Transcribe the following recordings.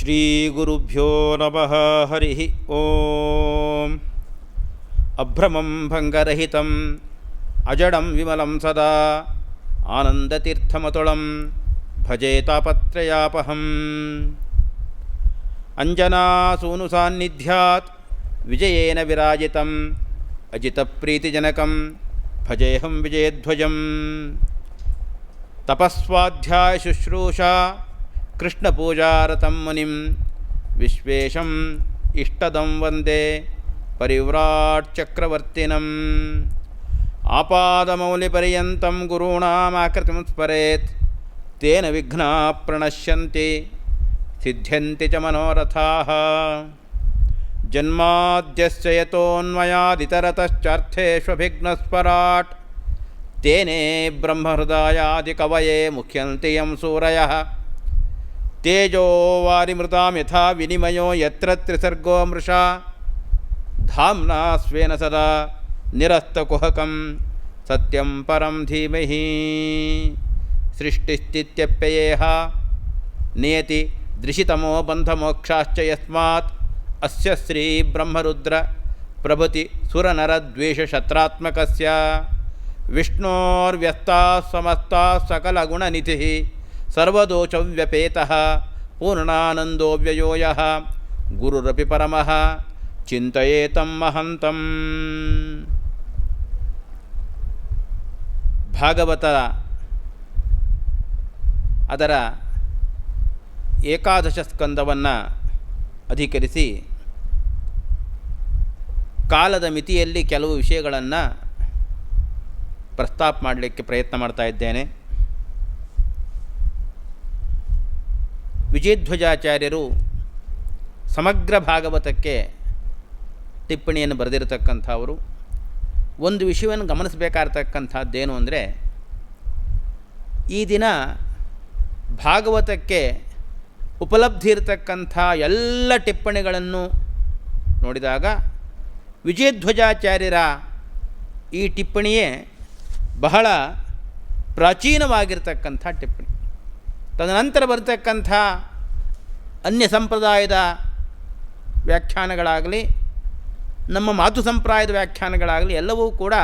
ಶ್ರೀಗುರುಭ್ಯೋ ನಮಃ. ಹರಿ ಓಂ. ಅಭ್ರಮಂ ಭಂಗರಹಿತಂ ಅಜಡಂ ವಿಮಲಂ ಸದಾ ಆನಂದತೀರ್ಥಮತುಳಂ ಭಜೆ ತಾಪತ್ರಯಾಪಹಂ. ಅಂಜನಾಸೂನು ಸಾನ್ನಿಧ್ಯಾತ್ ವಿಜಯೇನ ವಿರಾಜಿತಂ ಅಜಿತಪ್ರೀತಿಜನಕಂ ಭಜೇಹಂ ವಿಜಯಧ್ವಜಂ. ತಪಸ್ವಾಧ್ಯಾಯ ಶುಶ್ರೂಷಾ ಕೃಷ್ಣಪೂಜಾರತಂ ಮುನಿಂ ವಿಶ್ವೇಶಂ ಇಷ್ಟದಂ ವಂದೇ ಪರಿವ್ರಾಟ್ ಚಕ್ರವರ್ತಿನಂ. ಆಪಾದಮೌಲಿಪರ್ಯಂತಂ ಗುರುಣಾಮಾಕೃತಿಂ ಸ್ಮರೇತ್ ತೇನ ವಿಘ್ನಾಃ ಪ್ರಣಶ್ಯಂತಿ ಸಿದ್ಧ್ಯಂತಿ ಚ ಮನೋರಥಾಃ. ಜನ್ಮಾದ್ಯಸ್ಯ ಯತೋನ್ಮಯಾದಿತರತಶ್ಚಾರ್ಥೇಷ್ವಭಿಘ್ನಸ್ವರಾಟ್ ತೇನೇ ಬ್ರಹ್ಮಹೃದಯಾದಿಕವಯೇ ಮುಖ್ಯಂತಿ ಯಂ ಸೂರಯಃ. ತೇಜೋ ವಾರಿಮೃತಾಂ ಯಥಾ ವಿನಿಮಯೋ ಯತ್ರ ತ್ರಿಸರ್ಗೋ ಮೃಷಾ ಧಾಮ್ನಾ ಸ್ವೇನ ಸದಾ ನಿರಸ್ತಕುಹಕಂ ಸತ್ಯಂ ಪರಂ ಧೀಮಹಿ. ಸೃಷ್ಟಿಸ್ಥಿತ್ಯಪ್ಯಯೇಹ ನಿಯತಿ ದೃಶಿತಮೋ ಬಂಧಮೋಕ್ಷಾಶ್ಚ ಯಸ್ಮಾತ್ ಅಸ್ಯ ಶ್ರೀ ಬ್ರಹ್ಮರುದ್ರ ಪ್ರಭೃತಿ ಸುರನರದ್ವೇಷಶತ್ರಾತ್ಮಕಸ್ಯ ವಿಷ್ಣೋರ್ವ್ಯಸ್ತಾಃ ಸಮಸ್ತಾಃ ಸಕಲಗುಣನಿಧಿಃ ಸರ್ವದೋಷವ್ಯಪೇತಃ ಪೂರ್ಣಾನಂದೋ ವ್ಯಯೋ ಯಃ ಗುರುರಪಿ ಪರಮಃ ಚಿಂತಯೇತಂ ಮಹಂತಂ. ಭಾಗವತ ಅದರ ಏಕಾದಶ ಸ್ಕಂದವನ್ನು ಅಧಿಕರಿಸಿ ಕಾಲದ ಮಿತಿಯಲ್ಲಿ ಕೆಲವು ವಿಷಯಗಳನ್ನು ಪ್ರಸ್ತಾಪ ಮಾಡಲಿಕ್ಕೆ ಪ್ರಯತ್ನ ಮಾಡ್ತಾ ಇದ್ದೇನೆ. ವಿಜಯಧ್ವಜಾಚಾರ್ಯರು ಸಮಗ್ರ ಭಾಗವತಕ್ಕೆ ಟಿಪ್ಪಣಿಯನ್ನು ಬರೆದಿರತಕ್ಕಂಥವರು. ಒಂದು ವಿಷಯವನ್ನು ಗಮನಿಸಬೇಕಾಗಿರ್ತಕ್ಕಂಥದ್ದೇನು ಅಂದರೆ, ಈ ದಿನ ಭಾಗವತಕ್ಕೆ ಉಪಲಬ್ಧಿ ಇರತಕ್ಕಂಥ ಎಲ್ಲ ಟಿಪ್ಪಣಿಗಳನ್ನು ನೋಡಿದಾಗ ವಿಜಯಧ್ವಜಾಚಾರ್ಯರ ಈ ಟಿಪ್ಪಣಿಯೇ ಬಹಳ ಪ್ರಾಚೀನವಾಗಿರ್ತಕ್ಕಂಥ ಟಿಪ್ಪಣಿ. ತದನಂತರ ಬರತಕ್ಕಂಥ ಅನ್ಯ ಸಂಪ್ರದಾಯದ ವ್ಯಾಖ್ಯಾನಗಳಾಗಲಿ ನಮ್ಮ ಮಾತು ಸಂಪ್ರದಾಯದ ವ್ಯಾಖ್ಯಾನಗಳಾಗಲಿ ಎಲ್ಲವೂ ಕೂಡ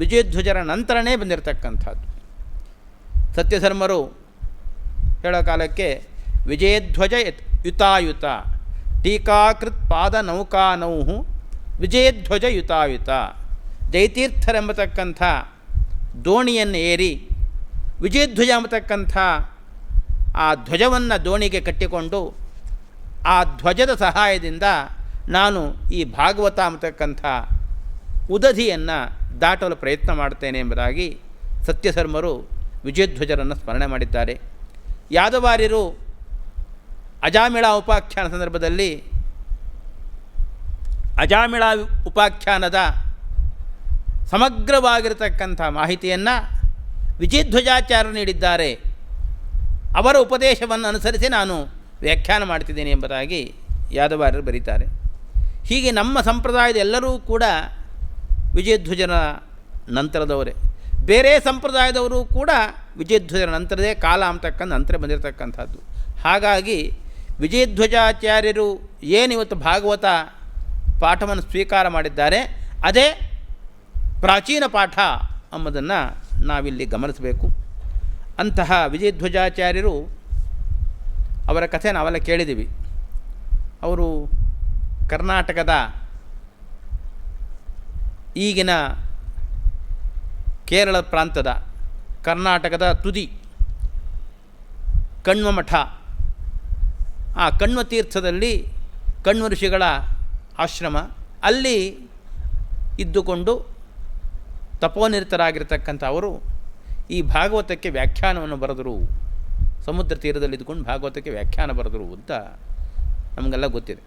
ವಿಜಯಧ್ವಜರ ನಂತರನೇ ಬಂದಿರತಕ್ಕಂಥದ್ದು. ಸತ್ಯಧರ್ಮರು ಹೇಳೋ ಕಾಲಕ್ಕೆ ವಿಜಯಧ್ವಜ ಯುತಾಯುತ ಟೀಕಾಕೃತ್ ಪಾದ ನೌಕಾನೌಹು ವಿಜಯಧ್ವಜ ಯುತಾಯುತ. ಜಯತೀರ್ಥರೆಂಬತಕ್ಕಂಥ ದೋಣಿಯನ್ನು ಏರಿ ವಿಜಯಧ್ವಜ ಎಂಬತಕ್ಕಂಥ ಆ ಧ್ವಜವನ್ನು ದೋಣಿಗೆ ಕಟ್ಟಿಕೊಂಡು ಆ ಧ್ವಜದ ಸಹಾಯದಿಂದ ನಾನು ಈ ಭಾಗವತ ಅಂತಕ್ಕಂಥ ಉದಧಿಯನ್ನು ದಾಟಲು ಪ್ರಯತ್ನ ಮಾಡ್ತೇನೆ ಎಂಬುದಾಗಿ ಸತ್ಯಧರ್ಮರು ವಿಜಯಧ್ವಜರನ್ನು ಸ್ಮರಣೆ ಮಾಡಿದ್ದಾರೆ. ಯಾದವಾರ್ಯರು ಅಜಾಮಿಳ ಉಪಾಖ್ಯಾನ ಸಂದರ್ಭದಲ್ಲಿ ಅಜಾಮಿಳ ಉಪಾಖ್ಯಾನದ ಸಮಗ್ರವಾಗಿರತಕ್ಕಂಥ ಮಾಹಿತಿಯನ್ನು ವಿಜಯಧ್ವಜಾಚಾರ್ಯರು ನೀಡಿದ್ದಾರೆ. ಅವರ ಉಪದೇಶವನ್ನು ಅನುಸರಿಸಿ ನಾನು ವ್ಯಾಖ್ಯಾನ ಮಾಡ್ತಿದ್ದೇನೆ ಎಂಬುದಾಗಿ ಯಾದವಾರ್ಯರು ಬರೀತಾರೆ. ಹೀಗೆ ನಮ್ಮ ಸಂಪ್ರದಾಯದ ಎಲ್ಲರೂ ಕೂಡ ವಿಜಯಧ್ವಜರ ನಂತರದವರೇ. ಬೇರೆ ಸಂಪ್ರದಾಯದವರು ಕೂಡ ವಿಜಯಧ್ವಜರ ನಂತರದೇ ಕಾಲ ಅಂತಕ್ಕಂಥ ನಂತರ ಬಂದಿರತಕ್ಕಂಥದ್ದು. ಹಾಗಾಗಿ ವಿಜಯಧ್ವಜಾಚಾರ್ಯರು ಏನಿವತ್ತು ಭಾಗವತ ಪಾಠವನ್ನು ಸ್ವೀಕಾರ ಮಾಡಿದ್ದಾರೆ ಅದೇ ಪ್ರಾಚೀನ ಪಾಠ ಎಂಬುದನ್ನು ನಾವಿಲ್ಲಿ ಗಮನಿಸಬೇಕು. ಅಂತಹ ವಿಜಯಧ್ವಜಾಚಾರ್ಯರು ಅವರ ಕಥೆ ನಾವೆಲ್ಲ ಕೇಳಿದ್ದೀವಿ. ಅವರು ಕರ್ನಾಟಕದ ಈಗಿನ ಕೇರಳ ಪ್ರಾಂತದ ಕರ್ನಾಟಕದ ತುದಿ ಕಣ್ವ ಮಠ, ಆ ಕಣ್ವ ತೀರ್ಥದಲ್ಲಿ ಕಣ್ವ ಋಷಿಗಳ ಆಶ್ರಮ, ಅಲ್ಲಿ ಇದ್ದುಕೊಂಡು ತಪೋನಿರತರಾಗಿರ್ತಕ್ಕಂಥ ಅವರು ಈ ಭಾಗವತಕ್ಕೆ ವ್ಯಾಖ್ಯಾನವನ್ನು ಬರೆದರು. ಸಮುದ್ರ ತೀರದಲ್ಲಿ ಇದ್ದುಕೊಂಡು ಭಾಗವತಕ್ಕೆ ವ್ಯಾಖ್ಯಾನ ಬರೆದರು ಅಂತ ನಮಗೆಲ್ಲ ಗೊತ್ತಿದೆ.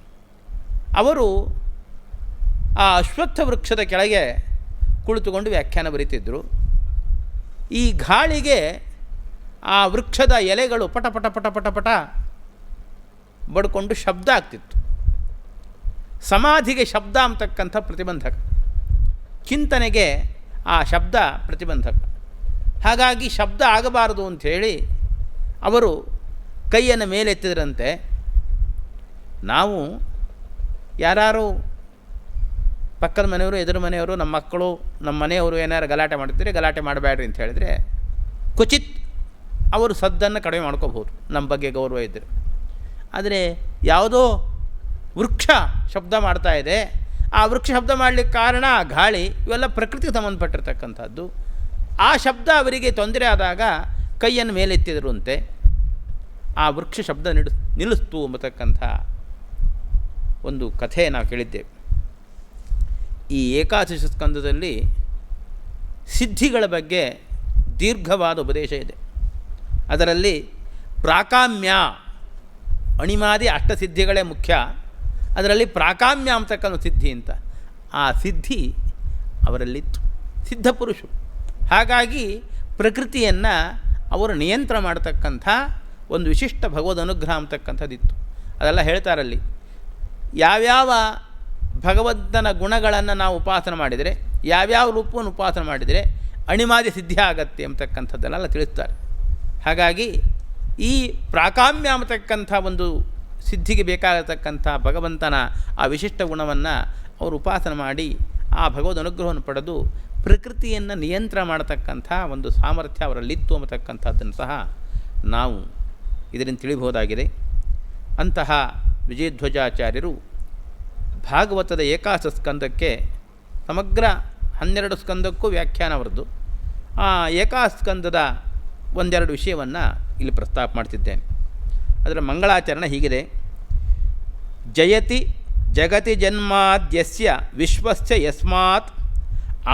ಅವರು ಆ ಅಶ್ವತ್ಥ ವೃಕ್ಷದ ಕೆಳಗೆ ಕುಳಿತುಕೊಂಡು ವ್ಯಾಖ್ಯಾನ ಬರೀತಿದ್ದರು. ಈ ಗಾಳಿಗೆ ಆ ವೃಕ್ಷದ ಎಲೆಗಳು ಪಟ ಪಟ ಪಟ ಪಟ ಪಟ ಬಡ್ಕೊಂಡು ಶಬ್ದ ಆಗ್ತಿತ್ತು. ಸಮಾಧಿಗೆ ಶಬ್ದ ಅಂತಕ್ಕಂಥ ಪ್ರತಿಬಂಧಕ, ಚಿಂತನೆಗೆ ಆ ಶಬ್ದ ಪ್ರತಿಬಂಧಕ. ಹಾಗಾಗಿ ಶಬ್ದ ಆಗಬಾರದು ಅಂಥೇಳಿ ಅವರು ಕೈಯನ್ನು ಮೇಲೆತ್ತಿದ್ರಂತೆ. ನಾವು ಯಾರು ಪಕ್ಕದ ಮನೆಯವರು, ಎದುರು ಮನೆಯವರು, ನಮ್ಮ ಮಕ್ಕಳು, ನಮ್ಮ ಮನೆಯವರು ಏನಾರು ಗಲಾಟೆ ಮಾಡ್ತಿದ್ರೆ ಗಲಾಟೆ ಮಾಡಬೇಡ್ರಿ ಅಂತ ಹೇಳಿದರೆ ಕ್ವಚಿತ್ ಅವರು ಸದ್ದನ್ನು ಕಡಿಮೆ ಮಾಡ್ಕೋಬಹುದು ನಮ್ಮ ಬಗ್ಗೆ ಗೌರವ ಇದ್ದರೆ. ಆದರೆ ಯಾವುದೋ ವೃಕ್ಷ ಶಬ್ದ ಮಾಡ್ತಾ ಇದೆ, ಆ ವೃಕ್ಷ ಶಬ್ದ ಮಾಡಲಿಕ್ಕೆ ಕಾರಣ ಗಾಳಿ, ಇವೆಲ್ಲ ಪ್ರಕೃತಿಗೆ ಸಂಬಂಧಪಟ್ಟಿರ್ತಕ್ಕಂಥದ್ದು. ಆ ಶಬ್ದ ಅವರಿಗೆ ತೊಂದರೆ ಆದಾಗ ಕೈಯನ್ನು ಮೇಲೆತ್ತಿದರಂತೆ, ಆ ವೃಕ್ಷ ಶಬ್ದ ನಿಲ್ಲಿಸ್ತು ಎಂಬತಕ್ಕಂಥ ಒಂದು ಕಥೆ ನಾವು ಕೇಳಿದ್ದೇವೆ. ಈ ಏಕಾದಶ ಸ್ಕಂದದಲ್ಲಿ ಸಿದ್ಧಿಗಳ ಬಗ್ಗೆ ದೀರ್ಘವಾದ ಉಪದೇಶ ಇದೆ. ಅದರಲ್ಲಿ ಪ್ರಾಕಾಮ್ಯ, ಅಣಿಮಾದಿ ಅಷ್ಟಸಿದ್ಧಿಗಳೇ ಮುಖ್ಯ. ಅದರಲ್ಲಿ ಪ್ರಾಕಾಮ್ಯ ಅಂತಕ್ಕಂಥ ಸಿದ್ಧಿ ಅಂತ, ಆ ಸಿದ್ಧಿ ಅವರಲ್ಲಿತ್ತು, ಸಿದ್ಧಪುರುಷರು. ಹಾಗಾಗಿ ಪ್ರಕೃತಿಯನ್ನು ಅವರು ನಿಯಂತ್ರಣ ಮಾಡತಕ್ಕಂಥ ಒಂದು ವಿಶಿಷ್ಟ ಭಗವದ್ ಅನುಗ್ರಹ ಅಂತಕ್ಕಂಥದ್ದಿತ್ತು. ಅದೆಲ್ಲ ಹೇಳ್ತಾರಲ್ಲಿ, ಯಾವ್ಯಾವ ಭಗವಂತನ ಗುಣಗಳನ್ನು ನಾವು ಉಪಾಸನೆ ಮಾಡಿದರೆ, ಯಾವ್ಯಾವ ರೂಪವನ್ನು ಉಪಾಸನೆ ಮಾಡಿದರೆ ಅಣಿಮಾದಿ ಸಿದ್ಧಿ ಆಗತ್ತೆ ಅಂತಕ್ಕಂಥದ್ದನ್ನೆಲ್ಲ ತಿಳಿಸ್ತಾರೆ. ಹಾಗಾಗಿ ಈ ಪ್ರಾಕಾಮ್ಯ ಅಂತಕ್ಕಂಥ ಒಂದು ಸಿದ್ಧಿಗೆ ಬೇಕಾಗತಕ್ಕಂಥ ಭಗವಂತನ ಆ ವಿಶಿಷ್ಟ ಗುಣವನ್ನು ಅವರು ಉಪಾಸನೆ ಮಾಡಿ ಆ ಭಗವದ್ ಅನುಗ್ರಹವನ್ನು ಪಡೆದು ಪ್ರಕೃತಿಯನ್ನು ನಿಯಂತ್ರಣ ಮಾಡತಕ್ಕಂಥ ಒಂದು ಸಾಮರ್ಥ್ಯ ಅವರಲ್ಲಿತ್ತು ಅನ್ನತಕ್ಕಂಥದ್ದನ್ನು ಸಹ ನಾವು ಇದರಿಂದ ತಿಳಿಬಹುದಾಗಿದೆ. ಅಂತಹ ವಿಜಯಧ್ವಜಾಚಾರ್ಯರು ಭಾಗವತದ ಏಕಾದಶ ಸ್ಕಂದಕ್ಕೆ ಸಮಗ್ರ 12 ಸ್ಕಂದಕ್ಕೂ ವ್ಯಾಖ್ಯಾನ ಅವರದ್ದು. ಆ ಏಕಾದಶ ಸ್ಕಂದದ ಒಂದೆರಡು ವಿಷಯವನ್ನು ಇಲ್ಲಿ ಪ್ರಸ್ತಾಪ ಮಾಡ್ತಿದ್ದೇನೆ. ಅದರ ಮಂಗಳಾಚರಣೆ ಹೀಗಿದೆ: ಜಯತಿ ಜಗತಿ ಜನ್ಮಾದ್ಯಸ್ಯ ವಿಶ್ವಸ್ಯ ಯಸ್ಮಾತ್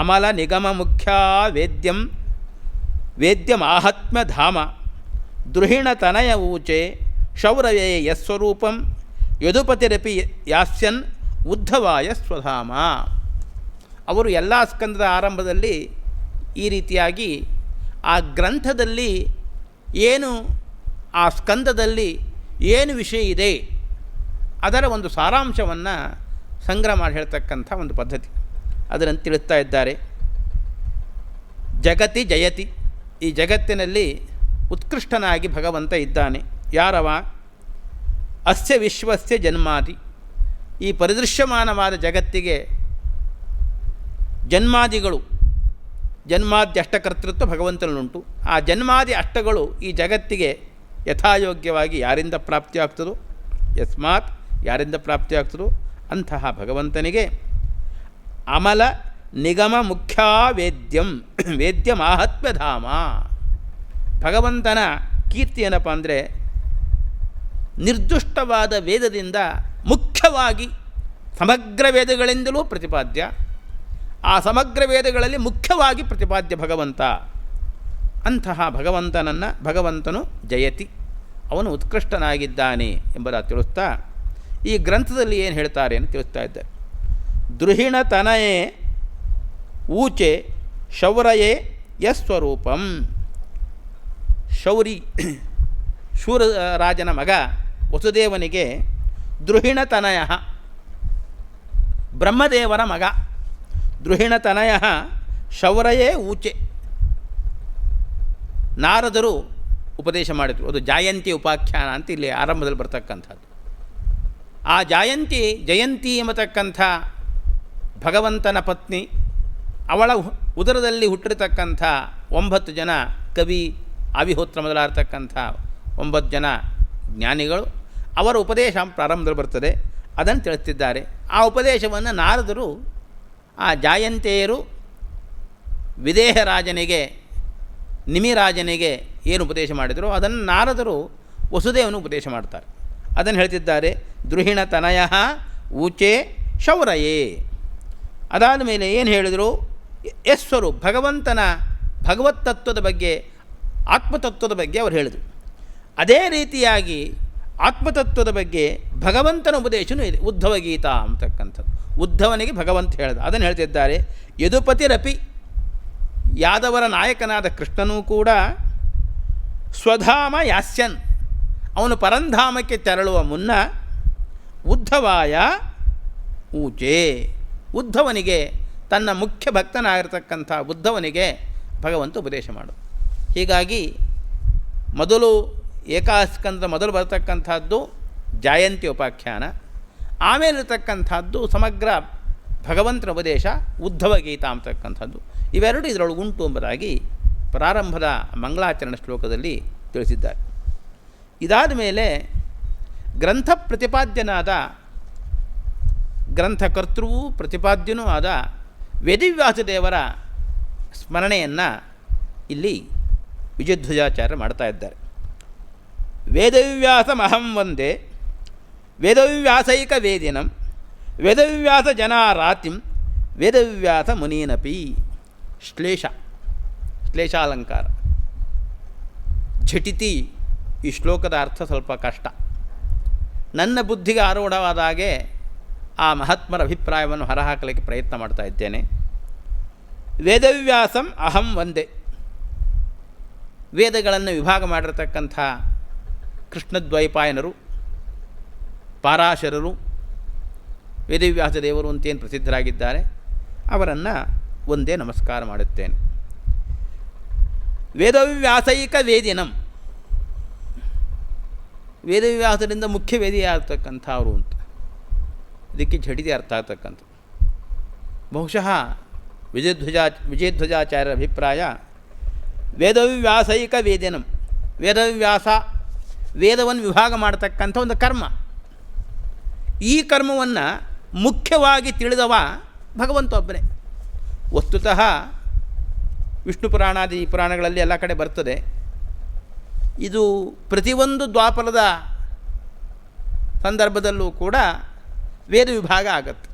ಅಮಲ ನಿಗಮ ಮುಖ್ಯ ವೇದ್ಯಮಾಹಾತ್ಮ್ಯ ಧಾಮ ದ್ರುಹಿಣತನಯ ಊಚೆ ಶೌರವೇ ಯಸ್ವರೂಪಂ ಯದುಪತಿರಪಿ ಯಾಸ್ಯನ್ ಉದ್ಧವಾಯ ಸ್ವಧಾಮ. ಅವರು ಎಲ್ಲ ಸ್ಕಂದದ ಆರಂಭದಲ್ಲಿ ಈ ರೀತಿಯಾಗಿ ಆ ಗ್ರಂಥದಲ್ಲಿ ಏನು, ಆ ಸ್ಕಂದದಲ್ಲಿ ಏನು ವಿಷಯ ಇದೆ ಅದರ ಒಂದು ಸಾರಾಂಶವನ್ನು ಸಂಗ್ರಹ ಮಾಡಿ ಹೇಳ್ತಕ್ಕಂಥ ಒಂದು ಪದ್ಧತಿ. ಅದರಂತೆ ತಿಳಿಸ್ತಾ ಇದ್ದಾರೆ. ಜಗತಿ ಜಯತಿ, ಈ ಜಗತ್ತಿನಲ್ಲಿ ಉತ್ಕೃಷ್ಟನಾಗಿ ಭಗವಂತ ಇದ್ದಾನೆ. ಯಾರವ? ಅಸ್ಯ ವಿಶ್ವಸ್ಯ ಜನ್ಮಾದಿ, ಈ ಪರಿದೃಶ್ಯಮಾನವಾದ ಜಗತ್ತಿಗೆ ಜನ್ಮಾದಿಗಳು, ಜನ್ಮಾದಿ ಅಷ್ಟಕರ್ತೃತ್ವ ಭಗವಂತನುಂಟು. ಆ ಜನ್ಮಾದಿ ಅಷ್ಟಗಳು ಈ ಜಗತ್ತಿಗೆ ಯಥಾಯೋಗ್ಯವಾಗಿ ಯಾರಿಂದ ಪ್ರಾಪ್ತಿಯಾಗ್ತದೋ, ಯಸ್ಮಾತ್ ಯಾರಿಂದ ಪ್ರಾಪ್ತಿಯಾಗ್ತದೋ ಅಂತಹ ಭಗವಂತನಿಗೆ ಅಮಲ ನಿಗಮ ಮುಖ್ಯ ವೇದ್ಯಮಾಹಾತ್ಮ್ಯಧಾಮ. ಭಗವಂತನ ಕೀರ್ತಿ ಏನಪ್ಪ ಅಂದರೆ, ನಿರ್ದುಷ್ಟವಾದ ವೇದದಿಂದ ಮುಖ್ಯವಾಗಿ ಸಮಗ್ರ ವೇದಗಳಿಂದಲೂ ಪ್ರತಿಪಾದ್ಯ, ಆ ಸಮಗ್ರ ವೇದಗಳಲ್ಲಿ ಮುಖ್ಯವಾಗಿ ಪ್ರತಿಪಾದ್ಯ ಭಗವಂತ. ಅಂತಹ ಭಗವಂತನು ಜಯತಿ, ಅವನು ಉತ್ಕೃಷ್ಟನಾಗಿದ್ದಾನೆ ಎಂಬುದಾಗಿ ತಿಳಿಸ್ತಾ ಈ ಗ್ರಂಥದಲ್ಲಿ ಏನು ಹೇಳ್ತಾರೆ ಅಂತ ತಿಳಿಸ್ತಾ ಇದ್ದಾರೆ. ದ್ರುಹಿಣತನಯೇ ಊಚೆ ಶೌರಯೇ ಯಸ್ವರೂಪಂ. ಶೂರರಾಜನ ಮಗ ವಸುದೇವನಿಗೆ ದ್ರುಹಿಣತನಯ, ಬ್ರಹ್ಮದೇವರ ಮಗ. ದ್ರುಹಿಣತನಯ ಶೌರಯೇ ಊಚೆ. ನಾರದರು ಉಪದೇಶ ಮಾಡಿದರು. ಅದು ಜಾಯಂತಿ ಉಪಾಖ್ಯಾನ ಅಂತ ಇಲ್ಲಿ ಆರಂಭದಲ್ಲಿ ಬರ್ತಕ್ಕಂಥದ್ದು. ಆ ಜಯಂತಿ ಎಂಬತಕ್ಕಂಥ ಭಗವಂತನ ಪತ್ನಿ, ಅವಳ ಉದರದಲ್ಲಿ ಹುಟ್ಟಿರತಕ್ಕಂಥ 9 ಜನ ಕವಿ, ಅವಿಹೋತ್ರ ಮೊದಲಾಗಿರ್ತಕ್ಕಂಥ 9 ಜನ ಜ್ಞಾನಿಗಳು, ಅವರ ಉಪದೇಶ ಪ್ರಾರಂಭದಲ್ಲಿ ಬರ್ತದೆ. ಅದನ್ನು ತಿಳಿಸ್ತಿದ್ದಾರೆ. ಆ ಉಪದೇಶವನ್ನು ನಾರದರು, ಆ ಜಾಯಂತೆಯರು ವಿದೇಹರಾಜನಿಗೆ, ನಿಮಿರಾಜನಿಗೆ ಏನು ಉಪದೇಶ ಮಾಡಿದರು ಅದನ್ನು ನಾರದರು ವಸುದೇವನು ಉಪದೇಶ ಮಾಡ್ತಾರೆ. ಅದನ್ನು ಹೇಳ್ತಿದ್ದಾರೆ. ದ್ರುಹಿಣತನಯ ಊಚೆ ಶೌರಯೇ. ಅದಾದ ಮೇಲೆ ಏನು ಹೇಳಿದರು? ಯಸ್ವರು, ಭಗವಂತನ ಭಗವತ್ತತ್ವದ ಬಗ್ಗೆ, ಆತ್ಮತತ್ವದ ಬಗ್ಗೆ ಅವರು ಹೇಳಿದರು. ಅದೇ ರೀತಿಯಾಗಿ ಆತ್ಮತತ್ವದ ಬಗ್ಗೆ ಭಗವಂತನ ಉಪದೇಶನೂ ಇದೆ. ಉದ್ಧವ ಗೀತಾ ಅಂತಕ್ಕಂಥದ್ದು, ಉದ್ಧವನಿಗೆ ಭಗವಂತ ಹೇಳಿದ. ಅದನ್ನು ಹೇಳ್ತಿದ್ದಾರೆ. ಯದುಪತಿರಪಿ, ಯಾದವರ ನಾಯಕನಾದ ಕೃಷ್ಣನೂ ಕೂಡ ಸ್ವಧಾಮ ಯಾಸ್ಯನ್, ಅವನು ಪರಂಧಾಮಕ್ಕೆ ತೆರಳುವ ಮುನ್ನ ಉದ್ಧವಾಯ ಊಚೆ, ಉದ್ಧವನಿಗೆ, ತನ್ನ ಮುಖ್ಯ ಭಕ್ತನಾಗಿರ್ತಕ್ಕಂಥ ಉದ್ಧವನಿಗೆ ಭಗವಂತ ಉಪದೇಶ ಮಾಡು. ಹೀಗಾಗಿ ಮೊದಲು ಏಕಾಸ್ಕಂದ ಮೊದಲು ಬರತಕ್ಕಂಥದ್ದು ಜಾಯಂತಿ ಉಪಾಖ್ಯಾನ. ಆಮೇಲಿರ್ತಕ್ಕಂಥದ್ದು ಸಮಗ್ರ ಭಗವಂತನ ಉಪದೇಶ ಉದ್ಧವ ಗೀತಾ ಅಂತಕ್ಕಂಥದ್ದು. ಇವೆರಡು ಇದರೊಳಗೆ ಉಂಟು ಎಂಬುದಾಗಿ ಪ್ರಾರಂಭದ ಮಂಗಳಾಚರಣೆ ಶ್ಲೋಕದಲ್ಲಿ ತಿಳಿಸಿದ್ದಾರೆ. ಇದಾದ ಮೇಲೆ ಗ್ರಂಥ ಪ್ರತಿಪಾದ್ಯನಾದ, ಗ್ರಂಥಕರ್ತೃವೂ ಪ್ರತಿಪಾದ್ಯನೂ ಆದ ವೇದವ್ಯಾಸದೇವರ ಸ್ಮರಣೆಯನ್ನು ಇಲ್ಲಿ ವಿಜಯಧ್ವಜಾಚಾರ್ಯ ಮಾಡ್ತಾ ಇದ್ದಾರೆ. ವೇದವ್ಯಾಸಮಹಂ ವಂದೇ ವೇದವ್ಯಾಸೈಕ ವೇದಿನಂ ವೇದವ್ಯಾಸ ಜನಾರಾತಿಂ ವೇದವ್ಯಾಸ ಮುನೀನಪಿ. ಶ್ಲೇಷಾಲಂಕಾರ ಝಟಿತಿ. ಈ ಶ್ಲೋಕದ ಅರ್ಥ ಸ್ವಲ್ಪ ಕಷ್ಟ. ನನ್ನ ಬುದ್ಧಿಗೆ ಆರೂಢವಾದ ಹಾಗೆ ಆ ಮಹಾತ್ಮರ ಅಭಿಪ್ರಾಯವನ್ನು ಹೊರಹಾಕಲಿಕ್ಕೆ ಪ್ರಯತ್ನ ಮಾಡ್ತಾ ಇದ್ದೇನೆ. ವೇದವ್ಯಾಸಂ ಅಹಂ ವಂದೇ. ವೇದಗಳನ್ನು ವಿಭಾಗ ಮಾಡಿರತಕ್ಕಂಥ ಕೃಷ್ಣದ್ವೈಪಾಯನರು, ಪಾರಾಶರರು, ವೇದವ್ಯಾಸ ದೇವರು ಅಂತೇನು ಪ್ರಸಿದ್ಧರಾಗಿದ್ದಾರೆ, ಅವರನ್ನು ಒಂದೇ ನಮಸ್ಕಾರ ಮಾಡುತ್ತೇನೆ. ವೇದವ್ಯಾಸೈಕ ವೇದಿನಂ. ವೇದವ್ಯಾಸರಿಂದ ಮುಖ್ಯ ವೇದಿಯಾಗ್ತಕ್ಕಂಥವರು ಅಂತ ಇದಕ್ಕೆ ಝಟಿತಿ ಅರ್ಥ ಆಗ್ತಕ್ಕಂಥ. ಬಹುಶಃ ವಿಜಯಧ್ವಜಾಚಾರ್ಯರ ಅಭಿಪ್ರಾಯ ವೇದವ್ಯಾಸೈಕ ವೇದಿನಂ. ವೇದವ್ಯಾಸ ವೇದವನ್ನು ವಿಭಾಗ ಮಾಡತಕ್ಕಂಥ ಒಂದು ಕರ್ಮ. ಈ ಕರ್ಮವನ್ನು ಮುಖ್ಯವಾಗಿ ತಿಳಿದವ ಭಗವಂತ ಒಬ್ಬನೇ. ವಸ್ತುತಃ ವಿಷ್ಣು ಪುರಾಣಾದಿ ಪುರಾಣಗಳಲ್ಲಿ ಎಲ್ಲ ಕಡೆ ಬರ್ತದೆ. ಇದು ಪ್ರತಿಯೊಂದು ದ್ವಾಪರದ ಸಂದರ್ಭದಲ್ಲೂ ಕೂಡ ವೇದ ವಿಭಾಗ ಆಗತ್ತೆ.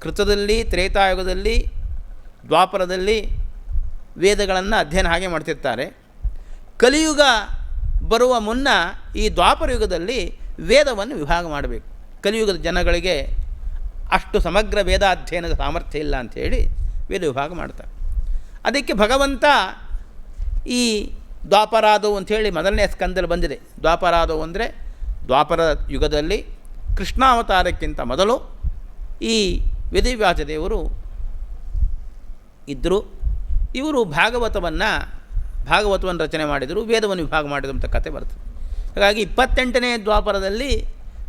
ಕೃತದಲ್ಲಿ, ತ್ರೇತಾಯುಗದಲ್ಲಿ, ದ್ವಾಪರದಲ್ಲಿ ವೇದಗಳನ್ನು ಅಧ್ಯಯನ ಹಾಗೆ ಮಾಡ್ತಿರ್ತಾರೆ. ಕಲಿಯುಗ ಬರುವ ಮುನ್ನ ಈ ದ್ವಾಪರ ಯುಗದಲ್ಲಿ ವೇದವನ್ನು ವಿಭಾಗ ಮಾಡಬೇಕು. ಕಲಿಯುಗದ ಜನಗಳಿಗೆ ಅಷ್ಟು ಸಮಗ್ರ ವೇದಾಧ್ಯಯನದ ಸಾಮರ್ಥ್ಯ ಇಲ್ಲ ಅಂಥೇಳಿ ವೇದ ವಿಭಾಗ ಮಾಡ್ತಾರೆ. ಅದಕ್ಕೆ ಭಗವಂತ ಈ ದ್ವಾಪರಾದವು ಅಂಥೇಳಿ ಮೊದಲನೇ ಸ್ಕಂದಲ್ಲಿ ಬಂದಿದೆ. ದ್ವಾಪರಾದವು ಅಂದರೆ ದ್ವಾಪರ ಯುಗದಲ್ಲಿ ಕೃಷ್ಣಾವತಾರಕ್ಕಿಂತ ಮೊದಲು ಈ ವೇದವ್ಯಾಸ ದೇವರು ಇದ್ದರು. ಇವರು ಭಾಗವತವನ್ನು ರಚನೆ ಮಾಡಿದರು, ವೇದವನ್ನು ವಿಭಾಗ ಮಾಡಿದರು ಅಂತ ಕತೆ ಬರ್ತದೆ. ಹಾಗಾಗಿ 28ನೇ ದ್ವಾಪರದಲ್ಲಿ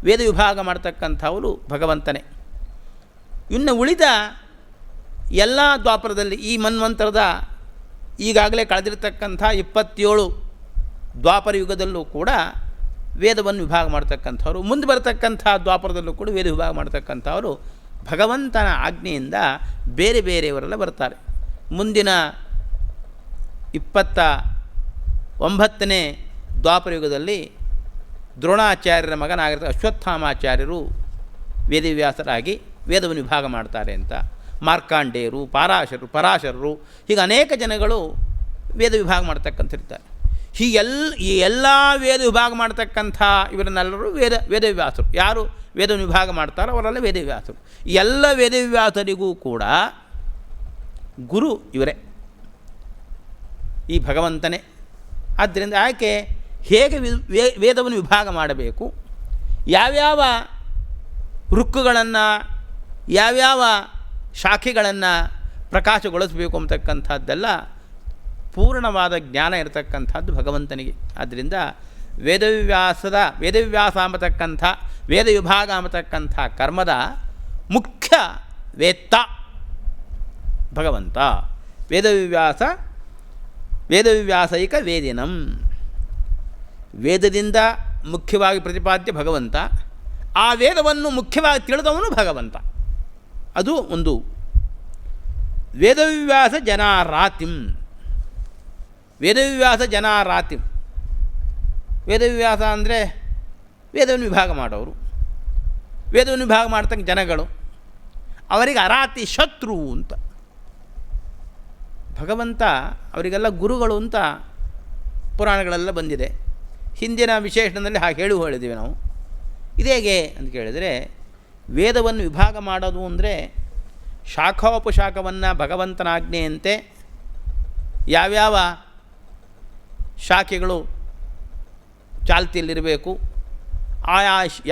ವೇದ ವಿಭಾಗ ಮಾಡ್ತಕ್ಕಂಥವರು ಭಗವಂತನೇ. ಇನ್ನು ಉಳಿದ ಎಲ್ಲ ದ್ವಾಪರದಲ್ಲಿ ಈ ಮನ್ವಂತರದ ಈಗಾಗಲೇ ಕಳೆದಿರ್ತಕ್ಕಂಥ 27 ದ್ವಾಪರ ಯುಗದಲ್ಲೂ ಕೂಡ ವೇದವನ್ನು ವಿಭಾಗ ಮಾಡ್ತಕ್ಕಂಥವ್ರು, ಮುಂದೆ ಬರತಕ್ಕಂಥ ದ್ವಾಪರದಲ್ಲೂ ಕೂಡ ವೇದ ವಿಭಾಗ ಮಾಡ್ತಕ್ಕಂಥವರು ಭಗವಂತನ ಆಜ್ಞೆಯಿಂದ ಬೇರೆ ಬೇರೆಯವರೆಲ್ಲ ಬರ್ತಾರೆ. ಮುಂದಿನ 29ನೇ ದ್ವಾಪರ ಯುಗದಲ್ಲಿ ದ್ರೋಣಾಚಾರ್ಯರ ಮಗನಾಗಿರ್ತ ಅಶ್ವತ್ಥಾಮಾಚಾರ್ಯರು ವೇದವ್ಯಾಸರಾಗಿ ವೇದವನ್ನು ವಿಭಾಗ ಮಾಡ್ತಾರೆ ಅಂತ. ಮಾರ್ಕಾಂಡೇಯರು, ಪರಾಶರರು ಹೀಗೆ ಅನೇಕ ಜನಗಳು ವೇದ ವಿಭಾಗ ಮಾಡ್ತಕ್ಕಂಥಿರ್ತಾರೆ. ಈ ಎಲ್ಲ ವೇದ ವಿಭಾಗ ಮಾಡ್ತಕ್ಕಂಥ ಇವರನ್ನೆಲ್ಲರೂ ವೇದವ್ಯಾಸರು. ಯಾರು ವೇದವನ್ನು ವಿಭಾಗ ಮಾಡ್ತಾರೋ ಅವರೆಲ್ಲ ವೇದವ್ಯಾಸರು. ಎಲ್ಲ ವೇದವ್ಯಾಸರಿಗೂ ಕೂಡ ಗುರು ಇವರೇ, ಈ ಭಗವಂತನೇ. ಆದ್ದರಿಂದ ಯಾಕೆ ಹೇಗೆ ವೇದವನ್ನು ವಿಭಾಗ ಮಾಡಬೇಕು, ಯಾವ್ಯಾವ ಋಕ್ಕುಗಳನ್ನು, ಯಾವ್ಯಾವ ಶಾಖೆಗಳನ್ನು ಪ್ರಕಾಶಗೊಳಿಸಬೇಕು ಅಂತಕ್ಕಂಥದ್ದೆಲ್ಲ ಪೂರ್ಣವಾದ ಜ್ಞಾನ ಇರತಕ್ಕಂಥದ್ದು ಭಗವಂತನಿಗೆ. ಆದ್ದರಿಂದ ವೇದವ್ಯಾಸ ಅಂಬತಕ್ಕಂಥ ವೇದ ವಿಭಾಗ ಅಂಬತಕ್ಕಂಥ ಕರ್ಮದ ಮುಖ್ಯ ವೇತ್ತ ಭಗವಂತ. ವೇದವ್ಯಾಸೈಕ ವೇದಿನಂ. ವೇದದಿಂದ ಮುಖ್ಯವಾಗಿ ಪ್ರತಿಪಾದ್ಯ ಭಗವಂತ, ಆ ವೇದವನ್ನು ಮುಖ್ಯವಾಗಿ ತಿಳಿದವನು ಭಗವಂತ. ಅದು ಒಂದು. ವೇದವ್ಯಾಸ ಜನಾರಾತಿಂ. ವೇದವ್ಯಾಸ ಅಂದರೆ ವೇದವನ್ನು ವಿಭಾಗ ಮಾಡೋರು, ವೇದವನ್ನು ವಿಭಾಗ ಮಾಡ್ತಕ್ಕ ಜನಗಳು. ಅವರಿಗೆ ಅರಾತಿ ಶತ್ರು ಅಂತ. ಭಗವಂತ ಅವರಿಗೆಲ್ಲ ಗುರುಗಳು ಅಂತ ಪುರಾಣಗಳೆಲ್ಲ ಬಂದಿದೆ. ಹಿಂದಿನ ವಿಶೇಷಣದಲ್ಲಿ ಹಾಗೆ ಹೇಳಿದ್ದೀವಿ ನಾವು. ಇದೇಗೆ ಅಂತ ಕೇಳಿದರೆ, ವೇದವನ್ನು ವಿಭಾಗ ಮಾಡೋದು ಅಂದರೆ ಶಾಖೋಪಶಾಖವನ್ನು ಭಗವಂತನ ಆಜ್ಞೆಯಂತೆ ಯಾವ್ಯಾವ ಶಾಖೆಗಳು ಚಾಲ್ತಿಯಲ್ಲಿರಬೇಕು,